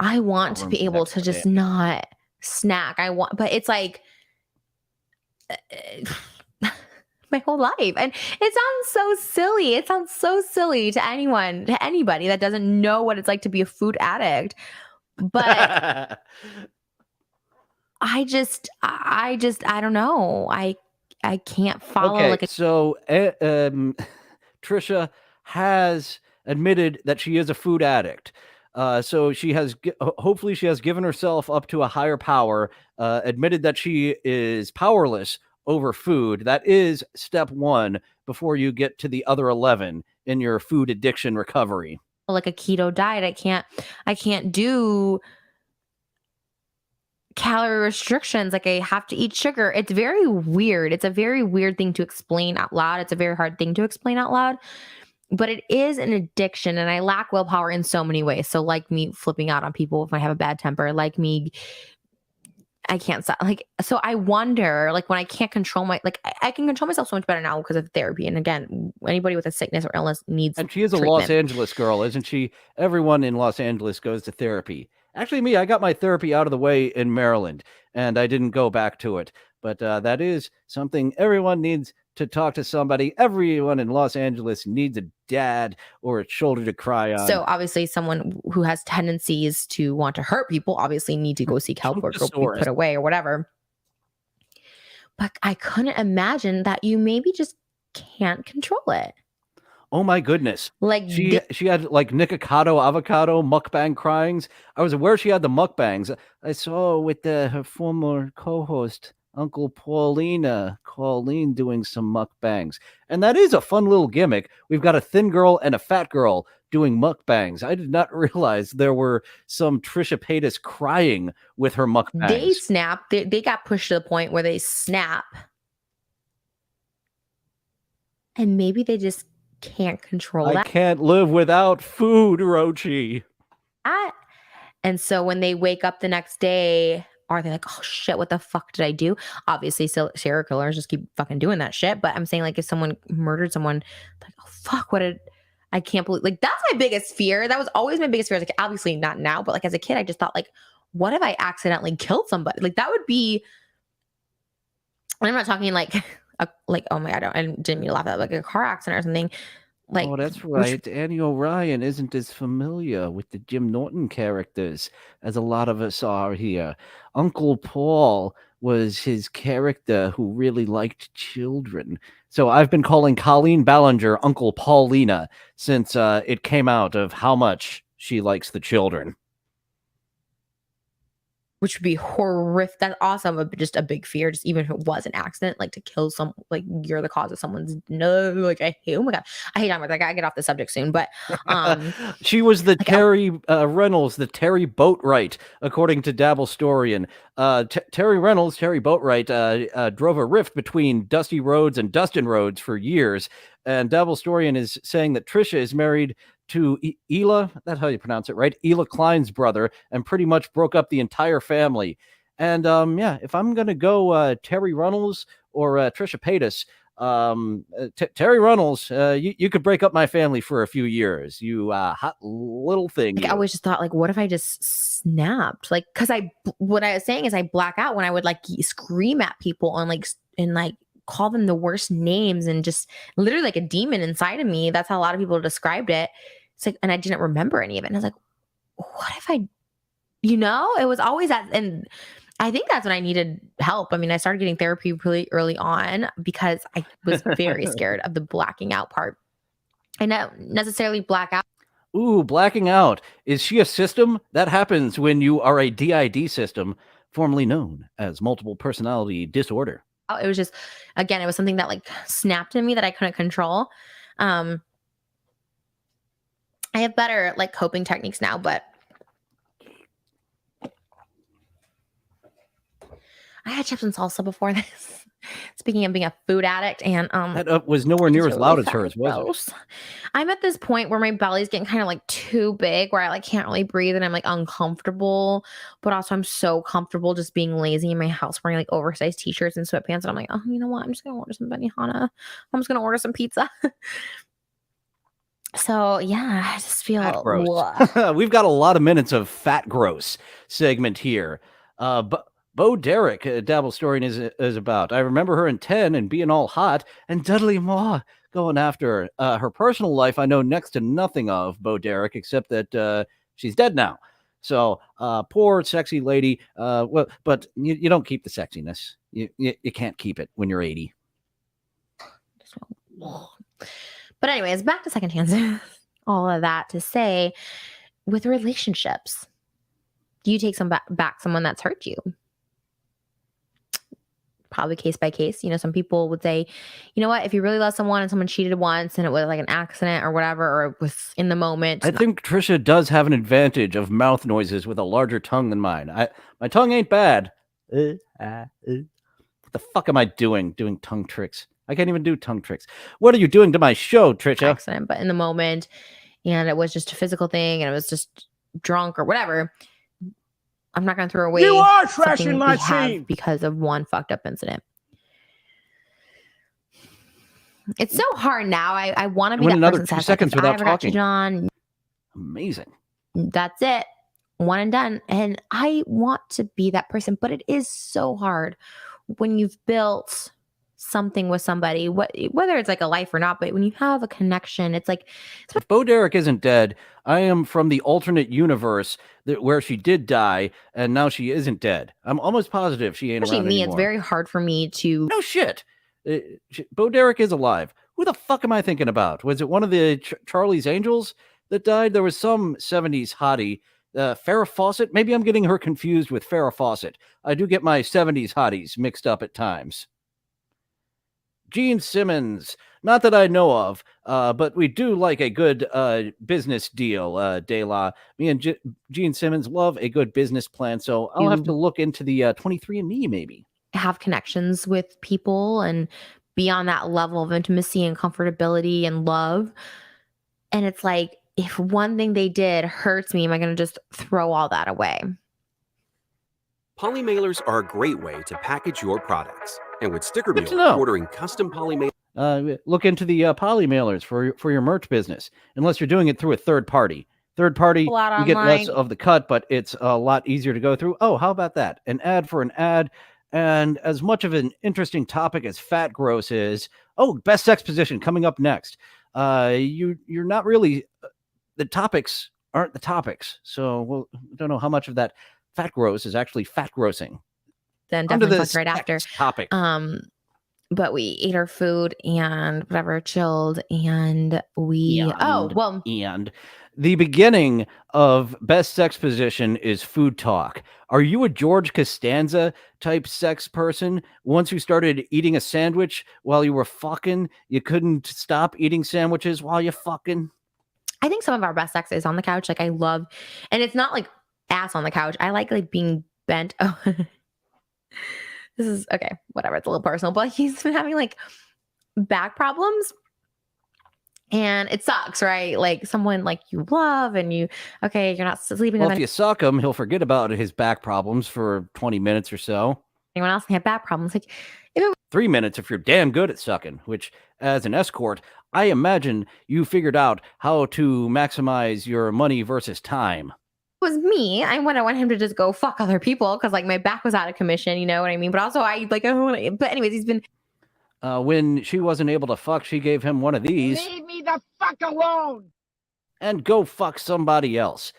I want to be able to just not snack. But it's like my whole life. And it sounds so silly. It sounds so silly to anybody that doesn't know what it's like to be a food addict. But I don't know. I can't follow. Okay, so Trisha has admitted that she is a food addict. So she has, hopefully she has given herself up to a higher power, admitted that she is powerless over food. That is step 1 before you get to the other 11 in your food addiction recovery. Like a keto diet, I can't do calorie restrictions. Like I have to eat sugar. It's very weird. It's a very weird thing to explain out loud. It's a very hard thing to explain out loud. But it is an addiction, and I lack willpower in so many ways. So like me flipping out on people if I have a bad temper, like me, I can't stop. Like, so I wonder, like when I can't control I can control myself so much better now because of therapy. And again, anybody with a sickness or illness needs And she is treatment. a Los Angeles girl, isn't she? Everyone in Los Angeles goes to therapy. Actually, I got my therapy out of the way in Maryland, and I didn't go back to it. But that is something everyone needs to talk to somebody. Everyone in Los Angeles needs a dad or a shoulder to cry on. So obviously someone who has tendencies to want to hurt people obviously need to go seek help or go be put away or whatever. But I couldn't imagine that you maybe just can't control it. Oh my goodness. Like she had like Nikocado avocado mukbang cryings. I was aware she had the mukbangs. I saw with her former co-host Uncle Colleen doing some mukbangs. And that is a fun little gimmick. We've got a thin girl and a fat girl doing mukbangs. I did not realize there were some Trisha Paytas crying with her mukbangs. They snap. They got pushed to the point where they snap. And maybe they just can't control that. I can't live without food, Rochi. And so when they wake up the next day, are they like, oh shit, what the fuck did I do? Obviously, serial killers just keep fucking doing that shit. But I'm saying, like, if someone murdered someone, like, oh fuck, I can't believe, like, that's my biggest fear. That was always my biggest fear. Like, obviously not now, but like as a kid, I just thought, like, what if I accidentally killed somebody? Like, that would be, and I'm not talking like, oh my God, I didn't mean to laugh at that, like a car accident or something. Like, oh, that's right. Annie O'Ryan isn't as familiar with the Jim Norton characters as a lot of us are here. Uncle Paul was his character who really liked children. So I've been calling Colleen Ballinger Uncle Paulina since it came out of how much she likes the children. Which would be horrific. That's awesome, but just a big fear. Just even if it was an accident, like to kill like you're the cause of someone's like I hate. Oh my God, I hate talking about that. I gotta get off the subject soon. But she was the like, Terry Reynolds, the Terry Boatwright, according to Dabblestorian. Terry Reynolds, Terry Boatwright, drove a rift between Dusty Rhodes and Dustin Rhodes for years, and Dabblestorian is saying that Trisha is married to Hila, that's how you pronounce it, right? Hila Klein's brother, and pretty much broke up the entire family. And yeah, if I'm gonna go Terry Reynolds or Trisha Paytas, Terry Reynolds, you could break up my family for a few years. You hot little thing. Like, I always just thought, like, what if I just snapped? Like, because what I was saying is I black out when I would like scream at people and call them the worst names and just literally like a demon inside of me. That's how a lot of people described it. It's like, and I didn't remember any of it. And I was like, what if it was always that. And I think that's when I needed help. I mean, I started getting therapy really early on because I was very scared of the blacking out part. I don't necessarily black out. Ooh, blacking out. Is she a system? That happens when you are a DID system, formerly known as multiple personality disorder. It was just, again, it was something that like snapped in me that I couldn't control. I have better like coping techniques now, but I had chips and salsa before this. Speaking of being a food addict, and that was nowhere near as loud as hers, was gross. I'm at this point where my belly's getting kind of like too big, where I like can't really breathe, and I'm like uncomfortable. But also, I'm so comfortable just being lazy in my house, wearing like oversized t-shirts and sweatpants, and I'm like, oh, you know what? I'm just gonna order some Benihana. I'm just gonna order some pizza. So yeah, I just feel fat gross. We've got a lot of minutes of fat gross segment here. But Bo Derek, Dabble's story is about. I remember her in 10 and being all hot, and Dudley Moore going after her. Her personal life I know next to nothing of, Bo Derek, except that she's dead now. So poor sexy lady. Well, but you don't keep the sexiness. You can't keep it when you're 80. But anyways, back to second chances. All of that to say, with relationships, do you take back someone that's hurt you? Probably case by case. You know, some people would say, you know what, if you really love someone and someone cheated once and it was like an accident or whatever, or it was in the moment. I think Trisha does have an advantage of mouth noises with a larger tongue than mine. My tongue ain't bad. What the fuck am I doing tongue tricks? I can't even do tongue tricks. What are you doing to my show, Trisha? Accident, but in the moment, and it was just a physical thing, and it was just drunk or whatever. I'm not going to throw away. You are trashing my team because of one fucked up incident. It's so hard now. I want to be that another person 2 seconds without talking. On. Amazing. That's it. One and done. And I want to be that person, but it is so hard when you've built something with somebody, whether it's like a life or not, but when you have a connection, it's like. If Bo Derek isn't dead, I am from the alternate universe where she did die and now she isn't dead. I'm almost positive she ain't around anymore. It's very hard for me to. No shit. Bo Derek is alive. Who the fuck am I thinking about? Was it one of the Charlie's Angels that died? There was some 70s hottie. Farrah Fawcett? Maybe I'm getting her confused with Farrah Fawcett. I do get my 70s hotties mixed up at times. Gene Simmons, not that I know of, but we do like a good business deal, De La. Me and Gene Simmons love a good business plan, so I'll have to look into the 23andMe maybe. Have connections with people and be on that level of intimacy and comfortability and love. And it's like, if one thing they did hurts me, am I going to just throw all that away? Poly mailers are a great way to package your products. And with Sticker Mule, ordering custom poly mailers. Look into the poly mailers for your merch business, unless you're doing it through a third party. Third party, you get less of the cut, but it's a lot easier to go through. Oh, how about that? An ad for an ad. And as much of an interesting topic as fat gross is, best sex position coming up next. You're not really, the topics aren't the topics. So I don't know how much of that fat gross is actually fat grossing. Then definitely fucked right after. Topic. But we ate our food and whatever, chilled, and and the beginning of best sex position is food talk. Are you a George Costanza type sex person? Once you started eating a sandwich while you were fucking, you couldn't stop eating sandwiches while you're fucking? I think some of our best sex is on the couch. Like I love, and it's not like ass on the couch. I like being bent. Oh. This is okay, whatever. It's a little personal, but he's been having like back problems and it sucks, right? Like someone like you love and you're not sleeping. Well, if you suck him, he'll forget about his back problems for 20 minutes or so. Anyone else can have back problems? Like 3 minutes if you're damn good at sucking, which as an escort, I imagine you figured out how to maximize your money versus time. Was me. I want him to just go fuck other people because like my back was out of commission, you know what I mean? But also I but anyways, he's been when she wasn't able to fuck, she gave him one of these. Leave me the fuck alone. And go fuck somebody else.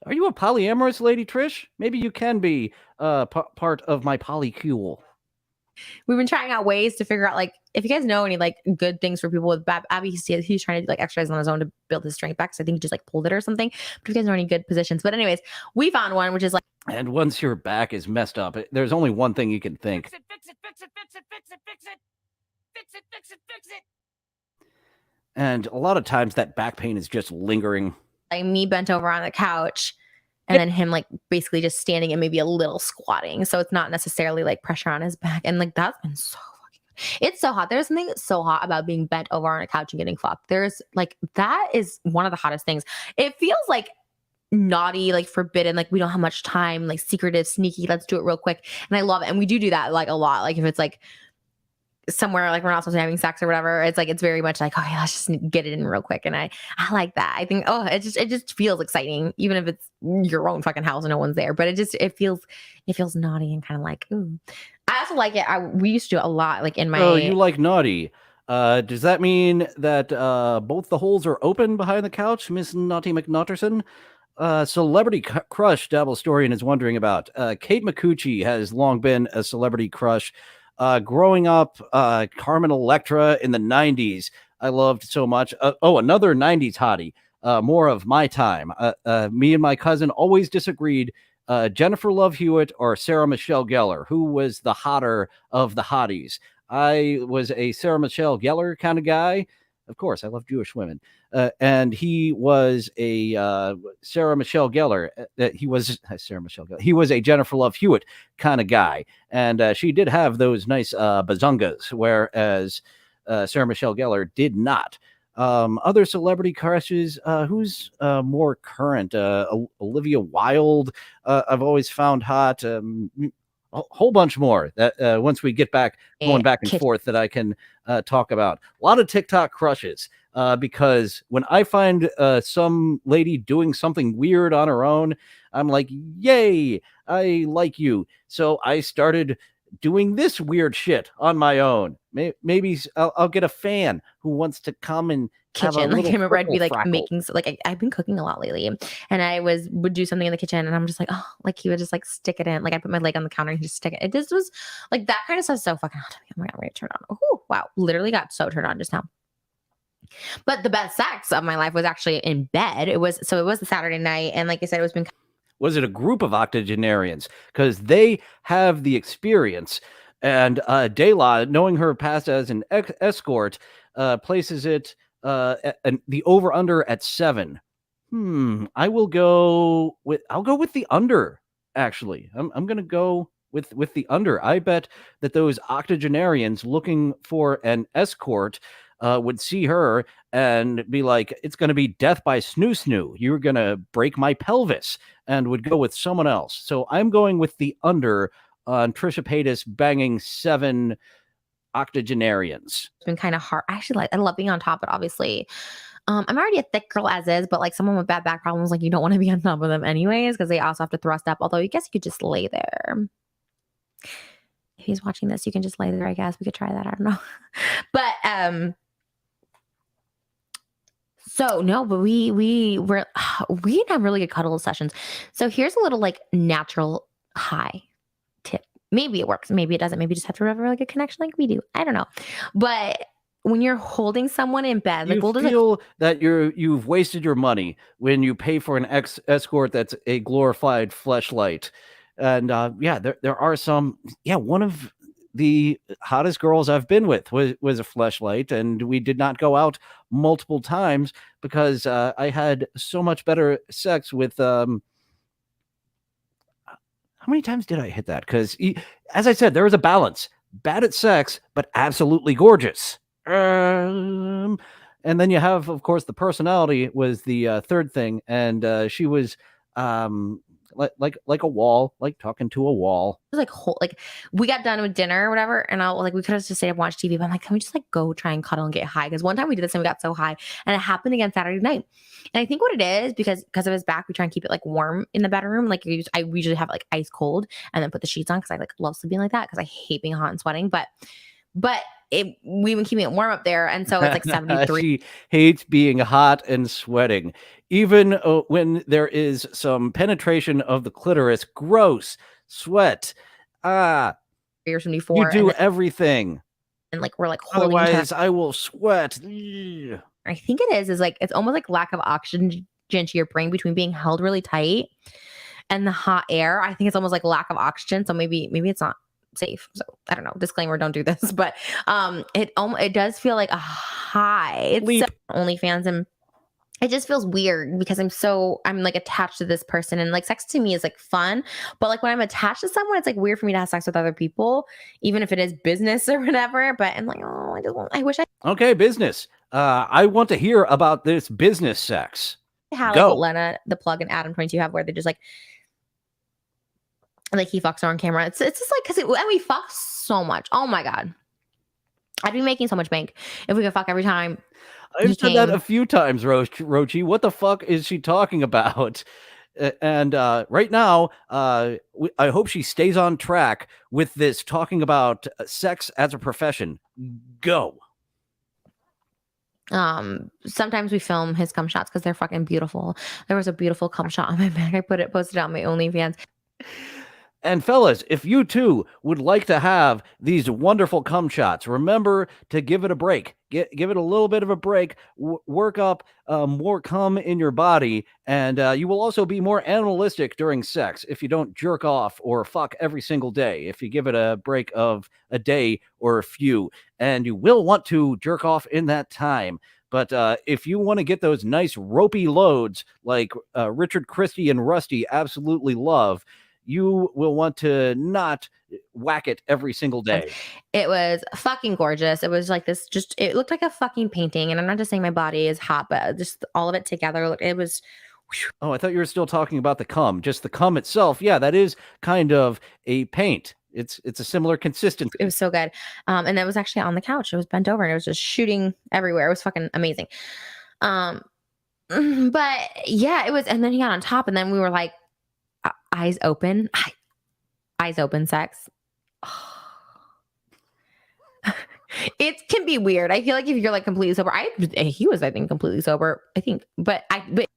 Are you a polyamorous lady, Trish? Maybe you can be part of my polycule. We've been trying out ways to figure out, like, if you guys know any like good things for people with Abby, he's trying to do like exercise on his own to build his strength back. So I think he just like pulled it or something. But if you guys know any good positions, but anyways, we found one which is like. And once your back is messed up, there's only one thing you can think. Fix it. And a lot of times that back pain is just lingering. Like me bent over on the couch. And then him like basically just standing and maybe a little squatting. So it's not necessarily like pressure on his back. And like that's been so fucking good. It's so hot. There's something so hot about being bent over on a couch and getting fucked. There's like, that is one of the hottest things. It feels like naughty, like forbidden, like we don't have much time, like secretive, sneaky, let's do it real quick. And I love it. And we do that like a lot. Like if it's like somewhere like we're not supposed to be having sex or whatever, it's like it's very much like, okay, let's just get it in real quick. And I like that. I think it just feels exciting, even if it's your own fucking house and no one's there. But it feels naughty and kind of like, ooh. I also like it. We used to do it a lot, like in my. Oh, you like naughty? Does that mean that both the holes are open behind the couch, Miss Naughty McNaughterson? Celebrity crush Dabblestorian is wondering about. Kate Micucci has long been a celebrity crush. Growing up, Carmen Electra in the 90s, I loved so much. Another 90s hottie, more of my time. Me and my cousin always disagreed. Jennifer Love Hewitt or Sarah Michelle Gellar, who was the hotter of the hotties? I was a Sarah Michelle Gellar kind of guy. Of course, I love Jewish women. And he was a Sarah Michelle Gellar. He was Sarah Michelle Gellar. He was a Jennifer Love Hewitt kind of guy. And she did have those nice bazungas, whereas Sarah Michelle Gellar did not. Other celebrity crushes, who's more current? Olivia Wilde, I've always found hot. A whole bunch more that once we get back going back and forth that I can talk about. A lot of TikTok crushes because when I find some lady doing something weird on her own, I'm like, yay, I like you. So I started doing this weird shit on my own. Maybe I'll get a fan who wants to come and kitchen. Like I remember I'd be like making, like I've been cooking a lot lately, and I would do something in the kitchen, and I'm just like, oh, like he would just like stick it in. Like I put my leg on the counter and he just stick it. It just was like that kind of stuff. So fucking hot to me. Oh my god, I'm ready to turn on. Oh wow, literally got so turned on just now. But the best sex of my life was actually in bed. It was the Saturday night, and like I said, it was been. Was it a group of octogenarians? Because they have the experience. And Dayla, knowing her past as an escort, places it the over-under at 7. I'll go with the under, actually. I'm going to go with the under. I bet that those octogenarians looking for an escort would see her and be like, it's going to be death by snoo. You're going to break my pelvis, and would go with someone else. So I'm going with the under on Trisha Paytas banging 7 octogenarians. It's been kind of hard. I love being on top, but obviously I'm already a thick girl as is, but like someone with bad back problems, like you don't want to be on top of them anyways, because they also have to thrust up. Although I guess you could just lay there. If he's watching this, you can just lay there, I guess. We could try that. I don't know. But so no, but we didn't have really good cuddle sessions. So here's a little like natural high tip. Maybe it works, maybe it doesn't. Maybe you just have to have a really good connection like we do. I don't know. But when you're holding someone in bed, like you feel that you've wasted your money when you pay for an escort that's a glorified fleshlight. And there are some. Yeah, one of the hottest girls I've been with was a fleshlight, and we did not go out multiple times because I had so much better sex with. How many times did I hit that? Because, as I said, there was a balance. Bad at sex, but absolutely gorgeous. And then you have, of course, the personality was the third thing, and she was like a wall, like talking to a wall. It was like we got done with dinner or whatever, and we could have just stayed up and watched TV. But I'm like, can we just like go try and cuddle and get high? Because one time we did this and we got so high, and it happened again Saturday night. And I think what it is because of his back, we try and keep it like warm in the bedroom. Like I usually have it like ice cold and then put the sheets on because I like love sleeping like that because I hate being hot and sweating. But but we've been keeping it warm up there, and so it's like 73. She hates being hot and sweating, even when there is some penetration of the clitoris. Gross. Sweat. Or 74. You do everything, and like we're like holding. Otherwise, I will sweat. I think it is like it's almost like lack of oxygen to your brain between being held really tight and the hot air. I think it's almost like lack of oxygen, so maybe it's not safe. So I don't know. Disclaimer: don't do this. But it does feel like a high. It's OnlyFans, and it just feels weird because I'm like attached to this person, and like sex to me is like fun, but like when I'm attached to someone, it's like weird for me to have sex with other people, even if it is business or whatever. But I'm like, oh, I wish I. Okay, business. I want to hear about this business sex. How Go. like Lena, the plug, and Adam 22 have, where they just like he fucks her on camera. It's just like and we fuck so much. Oh my god, I'd be making so much bank if we could fuck every time. I've said that a few times, Rochi. What the fuck is she talking about? And right now, I hope she stays on track with this talking about sex as a profession. Go. Sometimes we film his cum shots because they're fucking beautiful. There was a beautiful cum shot on my back. I posted it on my OnlyFans. And fellas, if you too would like to have these wonderful cum shots, remember to give it a break. Give it a little bit of a break. Work up more cum in your body, and you will also be more animalistic during sex if you don't jerk off or fuck every single day. If you give it a break of a day or a few, and you will want to jerk off in that time. But if you want to get those nice ropey loads like Richard Christie and Rusty absolutely love, you will want to not whack it every single day. It was fucking gorgeous. It was like this, it looked like a fucking painting. And I'm not just saying my body is hot, but just all of it together. It was. Oh, I thought you were still talking about the cum. Just the cum itself. Yeah, that is kind of a paint. It's a similar consistency. It was so good. And it was actually on the couch. It was bent over and it was just shooting everywhere. It was fucking amazing. But yeah, it was. And then he got on top, and then we were like, eyes open sex. It can be weird. I feel like if you're like completely sober, he was, I think, completely sober, I think, but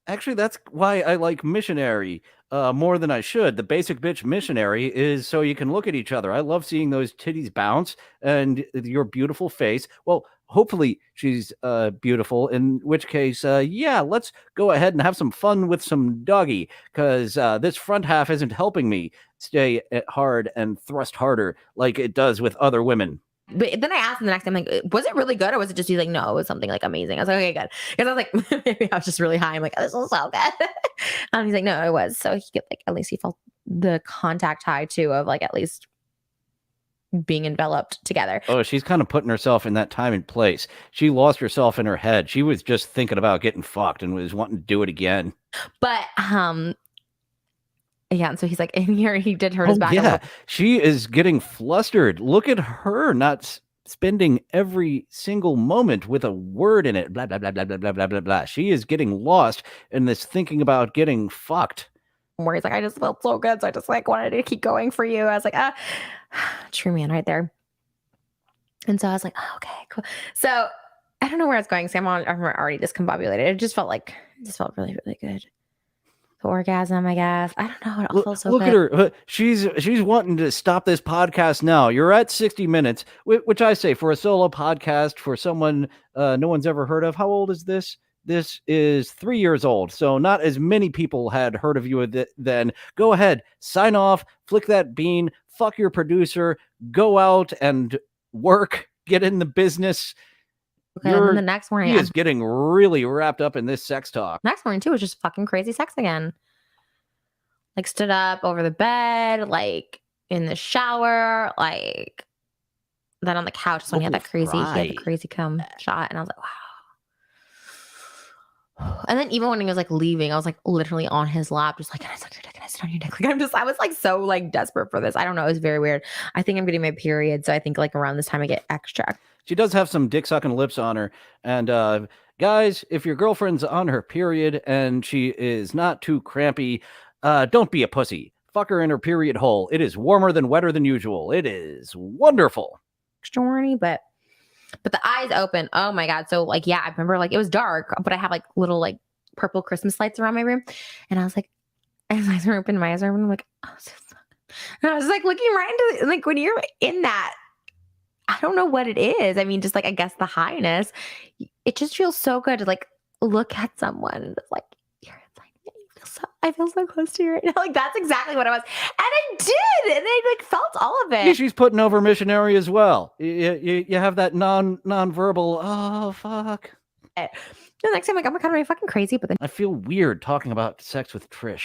actually that's why I like Missionary more than I should. The basic bitch Missionary is so you can look at each other. I love seeing those titties bounce and your beautiful face. Well, hopefully she's beautiful, in which case, yeah, let's go ahead and have some fun with some doggy, because this front half isn't helping me stay hard and thrust harder like it does with other women. But then I asked him the next time, like, was it really good, or was it just, he's like, no, it was something like amazing. I was like, okay, good. Because I was like, maybe I was just really high. I'm like, oh, this was so good. He's like, no, it was. So he could, like, at least he felt the contact high too of like at least being enveloped together. Oh, she's kind of putting herself in that time and place. She lost herself in her head. She was just thinking about getting fucked and was wanting to do it again. But yeah, and so he's like, in here, he did hurt his back. Yeah, she is getting flustered. Look at her not spending every single moment with a word in it. Blah, blah, blah, blah, blah, blah, blah, blah, blah. She is getting lost in this thinking about getting fucked. Where he's like, I just felt so good, so I just like wanted to keep going for you. I was like, true man right there. And so I was like, oh, okay, cool. So I don't know where it's going. So I'm already discombobulated. It just felt really, really good. Orgasm, I guess. I don't know. It all feels so look good. At her. She's wanting to stop this podcast now. You're at 60 minutes, which I say for a solo podcast, for someone no one's ever heard of. How old is this? This is 3 years old. So not as many people had heard of you then. Go ahead, sign off, flick that bean, fuck your producer, go out and work, get in the business. Okay, and then the next morning, he is getting really wrapped up in this sex talk. Next morning too was just fucking crazy sex again. Like stood up over the bed, like in the shower, like then on the couch. So he had the crazy cum shot, and I was like, wow. And then even when he was like leaving, I was like literally on his lap, just like, can I suck your dick? Can I sit on your dick? Like I was like so like desperate for this. I don't know. It was very weird. I think I'm getting my period, so I think like around this time I get extra. She does have some dick sucking lips on her. And guys, if your girlfriend's on her period and she is not too crampy, don't be a pussy. Fuck her in her period hole. It is warmer than wetter than usual. It is wonderful. extra horny, but the eyes open. Oh my God. So like, yeah, I remember like it was dark, but I have like little like purple Christmas lights around my room. And I was like, and my eyes are open, I'm like, oh, and I was like looking right into like when you're in that, I don't know what it is. I mean, just like, I guess the highness, it just feels so good to like look at someone and it's like, you're inside me. I feel so close to you right now. Like that's exactly what I was. And I did. And I like felt all of it. Yeah, she's putting over missionary as well. You have that non-verbal, oh, fuck. The next time, like, oh my God, am I fucking crazy? But then I feel weird talking about sex with Trish.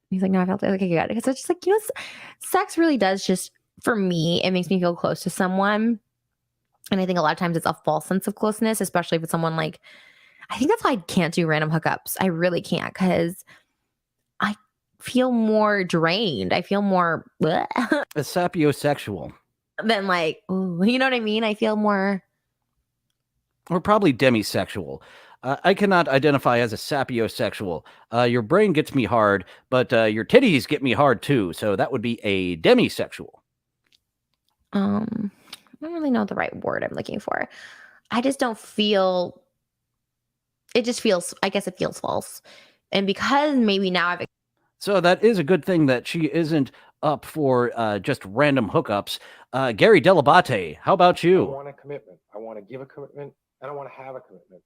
He's like, no, I felt like I got it. Because it's just like, sex really does just, for me, it makes me feel close to someone. And I think a lot of times it's a false sense of closeness, especially if it's someone like, I think that's why I can't do random hookups. I really can't because I feel more drained. I feel more a sapiosexual. Than like, ooh, you know what I mean? I feel more. Or probably demisexual. I cannot identify as a sapiosexual. Your brain gets me hard, but your titties get me hard too. So that would be a demisexual. I don't really know the right word I'm looking for. I just don't feel. It just feels. I guess it feels false, and because maybe now I've. So that is a good thing that she isn't up for just random hookups. Gary Delabate, how about you? I want a commitment. I want to give a commitment. I don't want to have a commitment.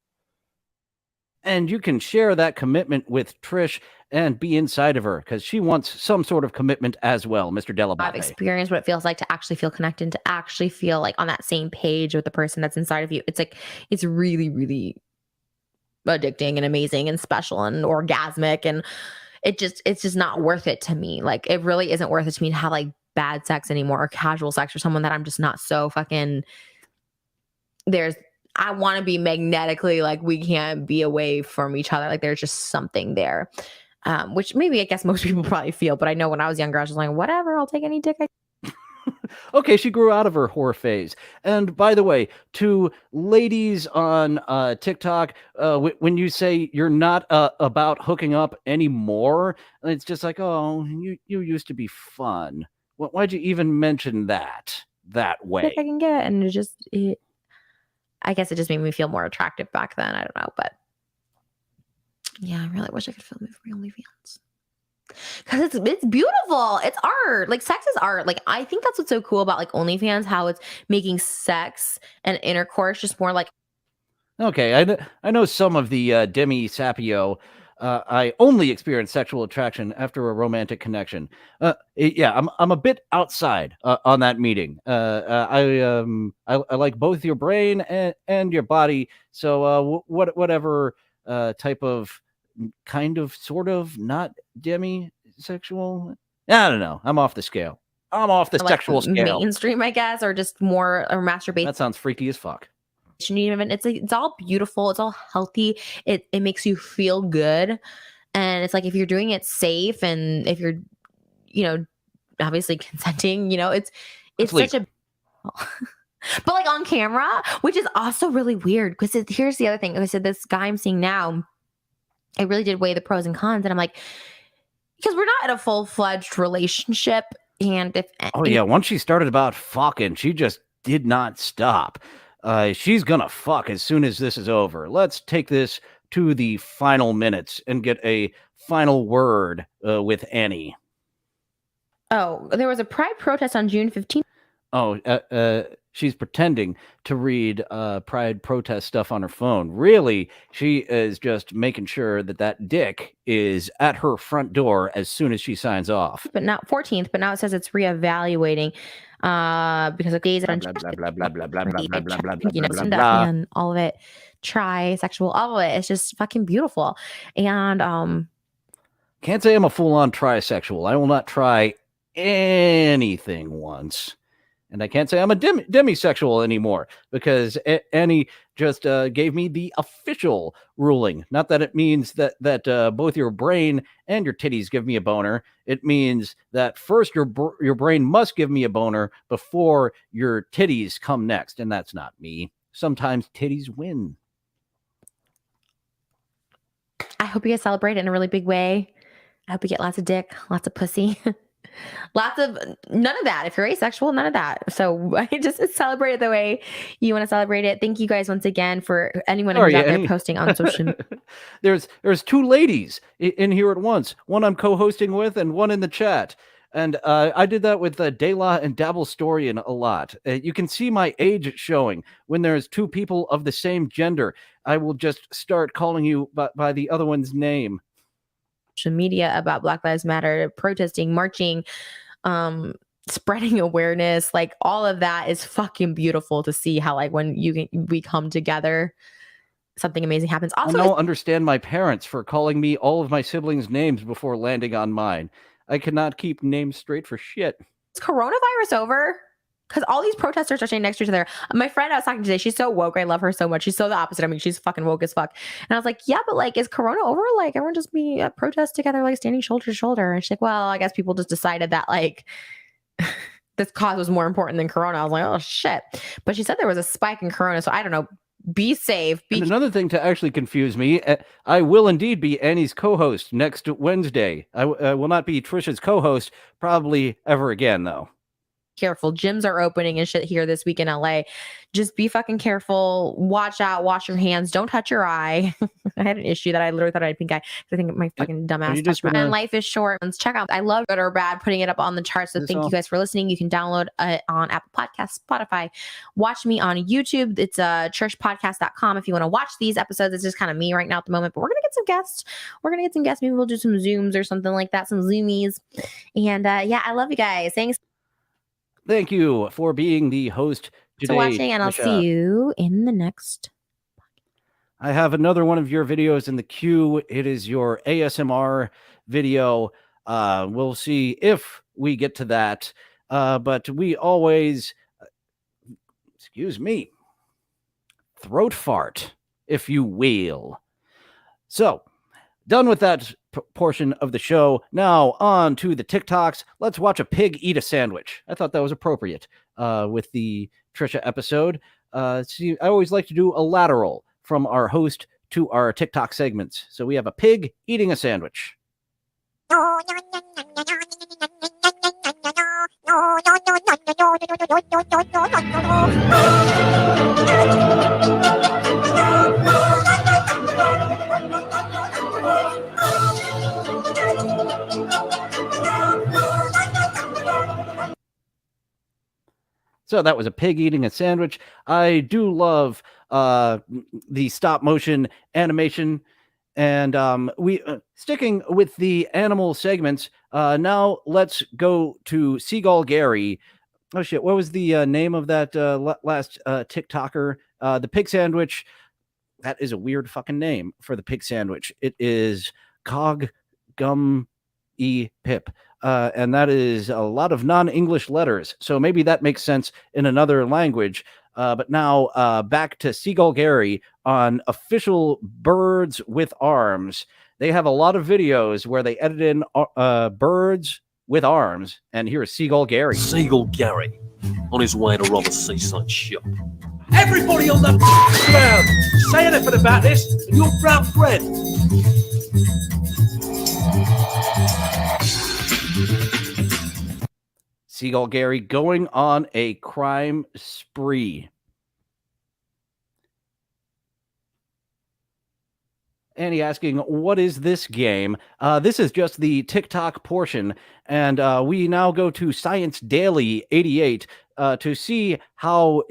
And you can share that commitment with Trish and be inside of her because she wants some sort of commitment as well, Mr. Delabate. I've experienced what it feels like to actually feel connected, to actually feel like on that same page with the person that's inside of you. It's like, it's really, really addicting and amazing and special and orgasmic. And it's just not worth it to me. Like, it really isn't worth it to me to have like bad sex anymore or casual sex or someone that I'm just not so fucking I want to be magnetically like we can't be away from each other. Like there's just something there, which maybe I guess most people probably feel. But I know when I was younger, I was just like, whatever, I'll take any dick. Okay, she grew out of her whore phase. And by the way, to ladies on TikTok, when you say you're not about hooking up anymore, it's just like, oh, you used to be fun. Why'd you even mention that way? I can get, and I guess it just made me feel more attractive back then. I don't know, but yeah, I really wish I could film it for OnlyFans because it's beautiful. It's art. Like sex is art. Like I think that's what's so cool about like OnlyFans, how it's making sex and intercourse just more like. Okay, I know some of the demi sapio. I only experience sexual attraction after a romantic connection. Yeah, I'm a bit outside on that meeting. I like both your brain and your body. So whatever type of kind of sort of not demisexual. I don't know. I'm off the scale. I'm off the like sexual scale. Mainstream, I guess, or just more or masturbation. That sounds freaky as fuck. Even it's all beautiful, it's all healthy, it makes you feel good, and it's like if you're doing it safe and if you're obviously consenting, it's such a but like on camera, which is also really weird because here's the other thing. I said this guy I'm seeing now, I really did weigh the pros and cons, and I'm like, because we're not in a full-fledged relationship, and if once she started about fucking, she just did not stop. She's gonna fuck as soon as this is over. Let's take this to the final minutes and get a final word with Annie. Oh, there was a pride protest on June 15th. Oh, she's pretending to read pride protest stuff on her phone. Really, she is just making sure that dick is at her front door as soon as she signs off. But not 14th, but now it says it's reevaluating. Because of gays and all of it, trisexual, all of it. It's just fucking beautiful. And can't say I'm a full-on trisexual. I will not try anything once. And I can't say I'm a demisexual anymore because Annie just gave me the official ruling. Not that it means that both your brain and your titties give me a boner. It means that first your brain must give me a boner before your titties come next. And that's not me. Sometimes titties win. I hope you guys celebrate it in a really big way. I hope you get lots of dick, lots of pussy. Lots of none of that. If you're asexual, none of that. So I just celebrate it the way you want to celebrate it. Thank you guys once again for anyone who's out there posting on social. There's two ladies in here at once. One I'm co-hosting with, and one in the chat. And I did that with Dayla and Dabble Storian a lot. You can see my age showing when there's two people of the same gender. I will just start calling you by the other one's name. Social media about Black Lives Matter, protesting, marching, spreading awareness, like all of that is fucking beautiful to see how like when we come together, something amazing happens. Also, I don't understand my parents for calling me all of my siblings' names before landing on mine. I cannot keep names straight for shit. Is coronavirus over? Because all these protesters are standing next to each other. My friend I was talking to today, she's so woke. I love her so much. She's so the opposite. I mean, she's fucking woke as fuck. And I was like, yeah, but like, is Corona over? Like, everyone just be at protest together, like standing shoulder to shoulder. And she's like, well, I guess people just decided that like this cause was more important than Corona. I was like, oh shit. But she said there was a spike in Corona. So I don't know. Be safe. And another thing to actually confuse me, I will indeed be Annie's co-host next Wednesday. I will not be Trisha's co-host probably ever again, though. Careful. Gyms are opening and shit here this week in LA. Just be fucking careful. Watch out. Wash your hands. Don't touch your eye. I had an issue that I literally thought I had pink eye. I think my fucking dumbass touched my eye. And life is short. Let's check out. I love Good or Bad, putting it up on the charts. So thank you guys for listening. You can download it on Apple Podcasts, Spotify. Watch me on YouTube. It's trishpodcast.com if you want to watch these episodes. It's just kind of me right now at the moment, but we're going to get some guests. Maybe we'll do some Zooms or something like that, some Zoomies. And yeah, I love you guys. Thanks. Thank you for being the host today. For watching, and I'll see you in the next. I have another one of your videos in the queue. It is your ASMR video. We'll see if we get to that. But we always, excuse me, throat fart, if you will. So, done with that portion of the show. Now on to the TikToks. Let's watch a pig eat a sandwich. I thought that was appropriate with the Trisha episode. See, I always like to do a lateral from our host to our TikTok segments. So we have a pig eating a sandwich. So that was a pig eating a sandwich. I do love the stop motion animation, and we sticking with the animal segments. Now let's go to Seagull Gary. Oh shit! What was the name of that last TikToker? The pig sandwich. That is a weird fucking name for the pig sandwich. It is Cog Gum E Pip. And that is a lot of non-English letters. So maybe that makes sense in another language. But now back to Seagull Gary on official Birds with Arms. They have a lot of videos where they edit in birds with arms. And here's Seagull Gary. Seagull Gary on his way to rob a seaside shop. Everybody on the ground, say anything about this and you're brown bread. Seagull Gary going on a crime spree. Annie asking, what is this game? This is just the TikTok portion. And we now go to Science Daily 88 to see how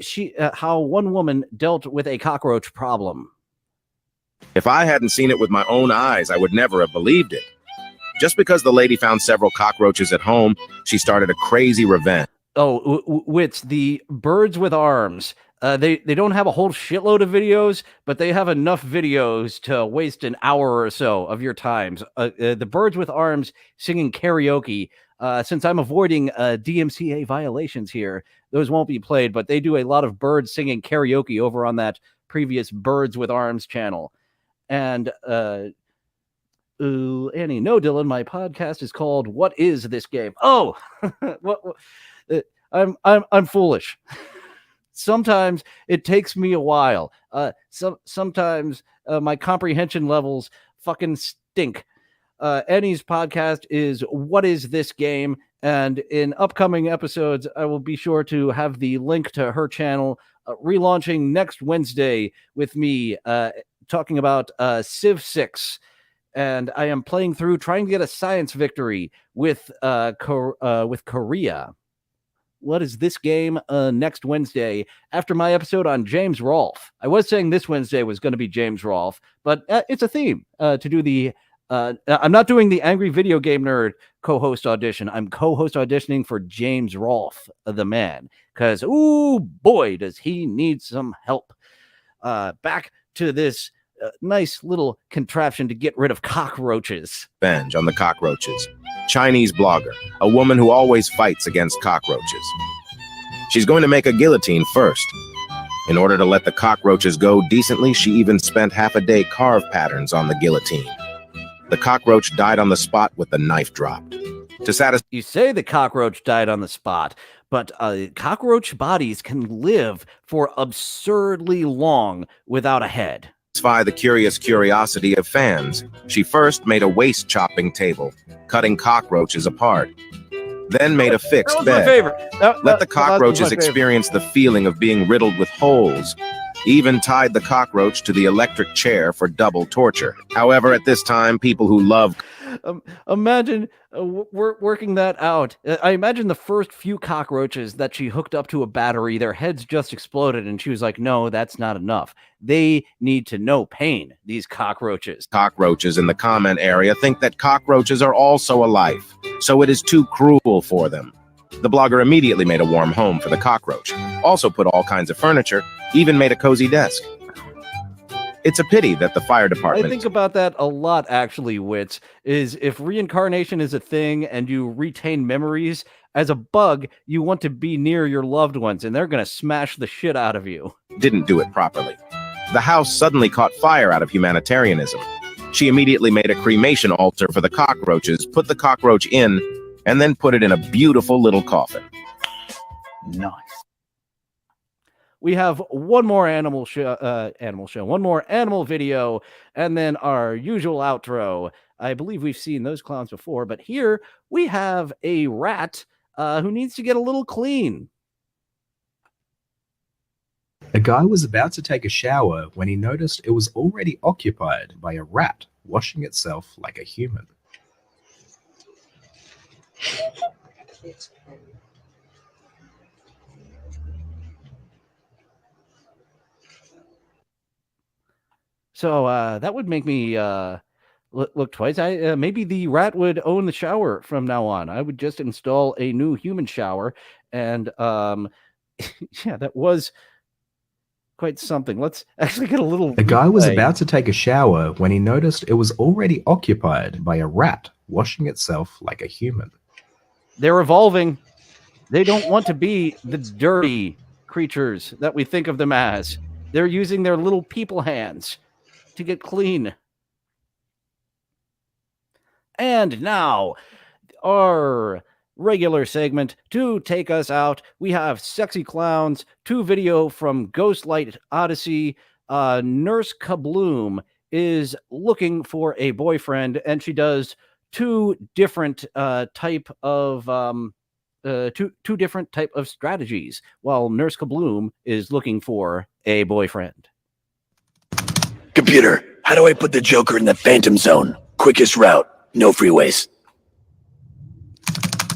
one woman dealt with a cockroach problem. If I hadn't seen it with my own eyes, I would never have believed it. Just because the lady found several cockroaches at home, she started a crazy revenge. Oh, Wits, the Birds with Arms. They don't have a whole shitload of videos, but they have enough videos to waste an hour or so of your times. The Birds with Arms singing karaoke. Since I'm avoiding DMCA violations here, those won't be played, but they do a lot of birds singing karaoke over on that previous Birds with Arms channel. And Annie, no, Dillon, my podcast is called What Is This Game? Oh, I'm foolish. Sometimes it takes me a while. Sometimes my comprehension levels fucking stink. Annie's podcast is What Is This Game? And in upcoming episodes, I will be sure to have the link to her channel relaunching next Wednesday with me talking about Civ 6. And I am playing through trying to get a science victory with Korea. What is this game next Wednesday after my episode on James Rolfe? I was saying this Wednesday was going to be James Rolfe, but it's a theme to do the I'm not doing the Angry Video Game Nerd co-host audition. I'm co-host auditioning for James Rolfe, the man, because, ooh, boy, does he need some help. Back to this nice little contraption to get rid of cockroaches. Revenge on the cockroaches. Chinese blogger, a woman who always fights against cockroaches. She's going to make a guillotine first. In order to let the cockroaches go decently, she even spent half a day carve patterns on the guillotine. The cockroach died on the spot with the knife dropped. To satisfy, you say the cockroach died on the spot, but cockroach bodies can live for absurdly long without a head. Satisfy the curious curiosity of fans, she first made a waste chopping table, cutting cockroaches apart. Then made a fixed bed. My favorite. Let the cockroaches experience the feeling of being riddled with holes. Even tied the cockroach to the electric chair for double torture. However, at this time, people who love... Imagine working that out. I imagine the first few cockroaches that she hooked up to a battery, their heads just exploded, and she was like, no, that's not enough. They need to know pain, these cockroaches. Cockroaches in the comment area think that cockroaches are also alive, so it is too cruel for them. The blogger immediately made a warm home for the cockroach, also put all kinds of furniture, even made a cozy desk. It's a pity that the fire department... I think about that a lot, actually, Wits, is if reincarnation is a thing and you retain memories, as a bug, you want to be near your loved ones, and they're going to smash the shit out of you. Didn't do it properly. The house suddenly caught fire out of humanitarianism. She immediately made a cremation altar for the cockroaches, put the cockroach in, and then put it in a beautiful little coffin. Nice. We have one more animal show, one more animal video, and then our usual outro. I believe we've seen those clowns before, but here we have a rat who needs to get a little clean. A guy was about to take a shower when he noticed it was already occupied by a rat washing itself like a human. So that would make me look twice. Maybe the rat would own the shower from now on. I would just install a new human shower, and yeah, that was quite something. Let's actually get a little... A guy was about to take a shower when he noticed it was already occupied by a rat washing itself like a human. They're evolving. They don't want to be the dirty creatures that we think of them as. They're using their little people hands to get clean. And now, our regular segment to take us out. We have Sexy Clowns, 2 video from Ghostlight Odyssey. Nurse Kabloom is looking for a boyfriend, and she does 2 different type of two different type of strategies while Nurse Kabloom is looking for a boyfriend. Computer, how do I put the Joker in the Phantom Zone? Quickest route, no freeways.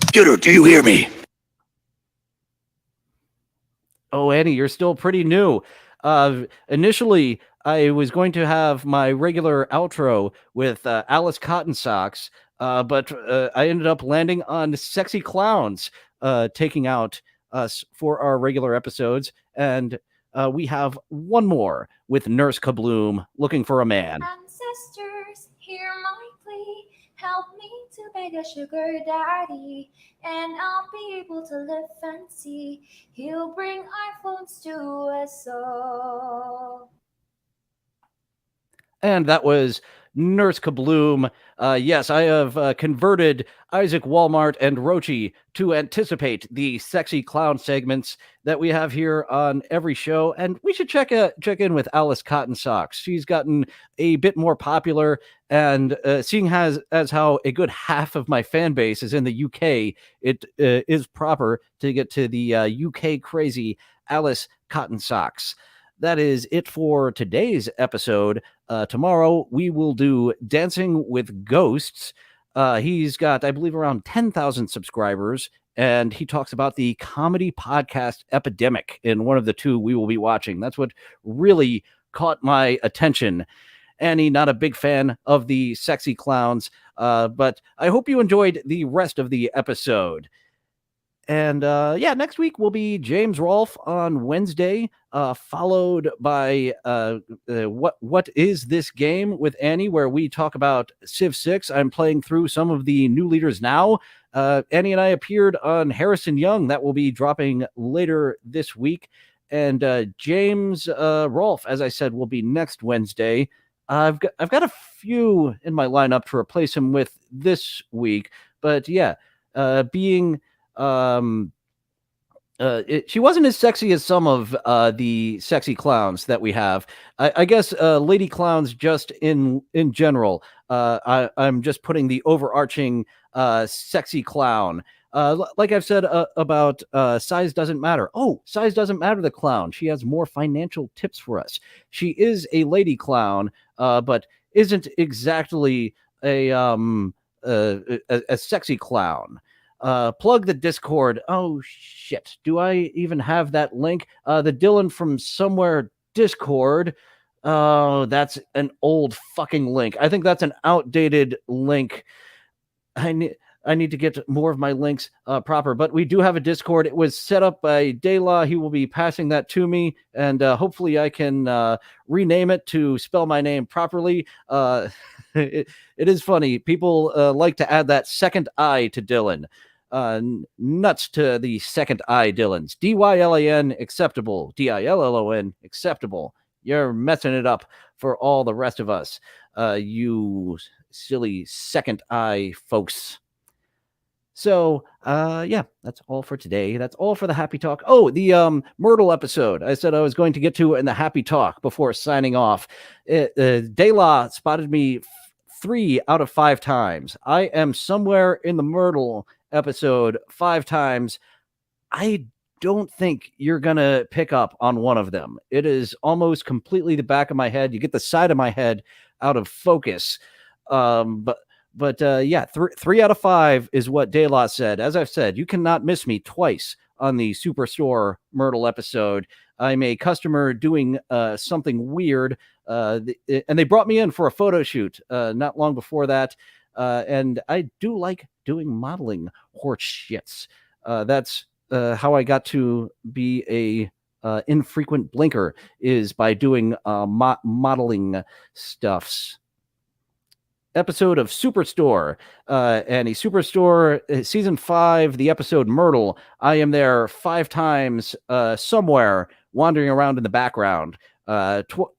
Computer, do you hear me? Oh, Annie, you're still pretty new. Initially, I was going to have my regular outro with Alice Cotton Socks, but I ended up landing on Sexy Clowns, taking out us for our regular episodes. And we have one more with Nurse Kabloom looking for a man. Ancestors, hear my plea. Help me to beg a sugar daddy, and I'll be able to live fancy. He'll bring iPhones to us all. And that was Nurse Kabloom. Yes, I have converted Isaac Walmart and Rochi to anticipate the sexy clown segments that we have here on every show. And we should check in with Alice Cotton Socks. She's gotten a bit more popular, and seeing as how a good half of my fan base is in the UK, it is proper to get to the UK crazy Alice Cotton Socks. That is it for today's episode. Tomorrow we will do Dancing with Ghosts. He's got, I believe, around 10,000 subscribers, and he talks about the comedy podcast epidemic in one of the two we will be watching. That's what really caught my attention. Annie, not a big fan of the sexy clowns, but I hope you enjoyed the rest of the episode. And next week will be James Rolfe on Wednesday, followed by What Is This Game with Annie, where we talk about Civ 6. I'm playing through some of the new leaders now. Annie and I appeared on Harrison Young. That will be dropping later this week. And James Rolfe, as I said, will be next Wednesday. I've got a few in my lineup to replace him with this week. But yeah, being... she wasn't as sexy as some of the sexy clowns that we have. I guess lady clowns just in general. I'm just putting the overarching sexy clown. Like I've said about size doesn't matter. Oh, size doesn't matter, the clown. She has more financial tips for us. She is a lady clown, but isn't exactly a sexy clown. Plug the Discord. Oh, shit. Do I even have that link? The Dillon from Somewhere Discord. Oh, that's an old fucking link. I think that's an outdated link. I need to get more of my links proper, but we do have a Discord. It was set up by Daylaw. He will be passing that to me, and hopefully I can rename it to spell my name properly. It is funny. People like to add that second I to Dillon. Nuts to the second I Dillons. DYLAN acceptable. DILLON acceptable. You're messing it up for all the rest of us. You silly second I folks. So, that's all for today. That's all for the Happy Talk. Oh, the Myrtle episode I said I was going to get to in the Happy Talk before signing off. Daylaw spotted me 3 out of 5 times. I am somewhere in the Myrtle episode 5 times. I don't think you're going to pick up on one of them. It is almost completely the back of my head. You get the side of my head out of focus. But 3 out of 5 is what Daylaw said. As I've said, you cannot miss me twice on the Superstore Myrtle episode. I'm a customer doing something weird, and they brought me in for a photo shoot not long before that. And I do like doing modeling horse shits. That's how I got to be a infrequent blinker, is by doing modeling stuffs. Episode of Superstore, and a Superstore season 5, the episode Myrtle. I am there 5 times somewhere, wandering around in the background.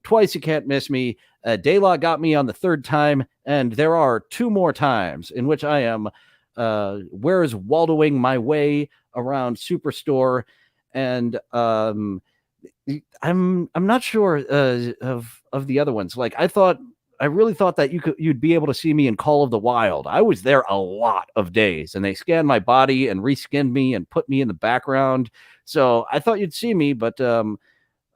Twice you can't miss me. Daylaw got me on the 3rd time, and there are 2 more times in which I am where's Waldoing my way around Superstore, and I'm not sure of the other ones. Like I really thought that you'd be able to see me in Call of the Wild. I was there a lot of days, and they scanned my body and reskinned me and put me in the background. So I thought you'd see me, but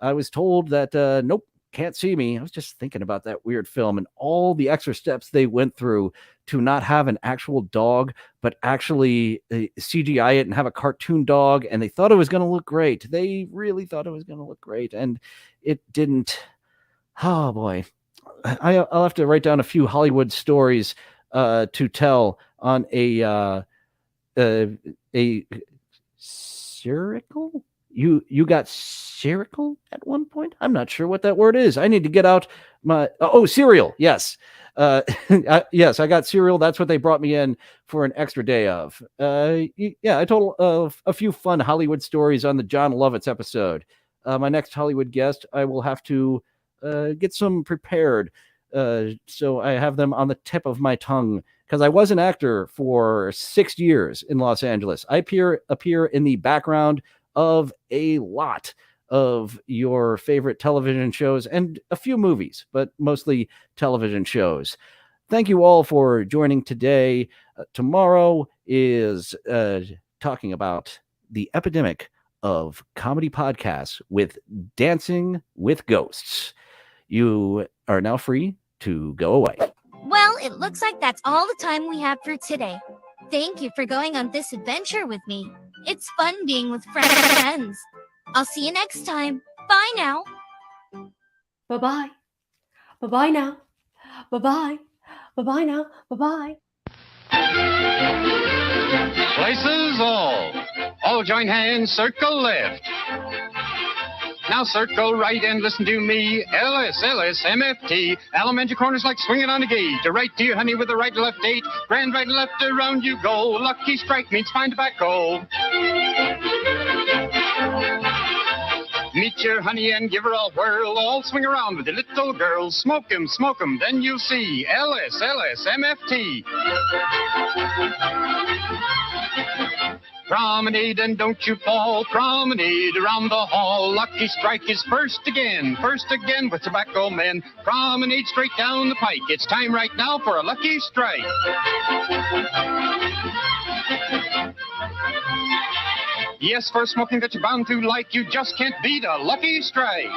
I was told that nope, can't see me. I was just thinking about that weird film and all the extra steps they went through to not have an actual dog, but actually CGI it and have a cartoon dog. And they thought it was going to look great. They really thought it was going to look great, and it didn't. Oh boy. I'll have to write down a few Hollywood stories to tell on a spherical. You got spherical at one point? I'm not sure what that word is. I need to get out my cereal. Yes. Yes, I got cereal. That's what they brought me in for an extra day of. I told a few fun Hollywood stories on the John Lovitz episode. My next Hollywood guest, I will have to get some prepared. so I have them on the tip of my tongue because I was an actor for 6 years in Los Angeles. I appear in the background of a lot of your favorite television shows and a few movies, but mostly television shows. Thank you all for joining today. Tomorrow is talking about the epidemic of comedy podcasts with Dancing with Ghosts. You are now free to go away. Well, it looks like that's all the time we have for today. Thank you for going on this adventure with me. It's fun being with friends. I'll see you next time. Bye now. Bye-bye. Bye-bye now. Bye-bye. Bye-bye now. Bye-bye. Places all join hands, circle left. Now circle right and listen to me. LS, MFT. Elementary corners like swinging on a gate. To right, dear honey, with the right and left date. Grand right and left, around you go. Lucky strike means fine tobacco. Meet your honey and give her a whirl. All swing around with the little girls. Smoke 'em, then you'll see. LS, MFT. Promenade and don't you fall. Promenade around the hall. Lucky strike is first again with tobacco men. Promenade straight down the pike. It's time right now for a lucky strike. Yes, for smoking that you're bound to like, you just can't beat a lucky strike.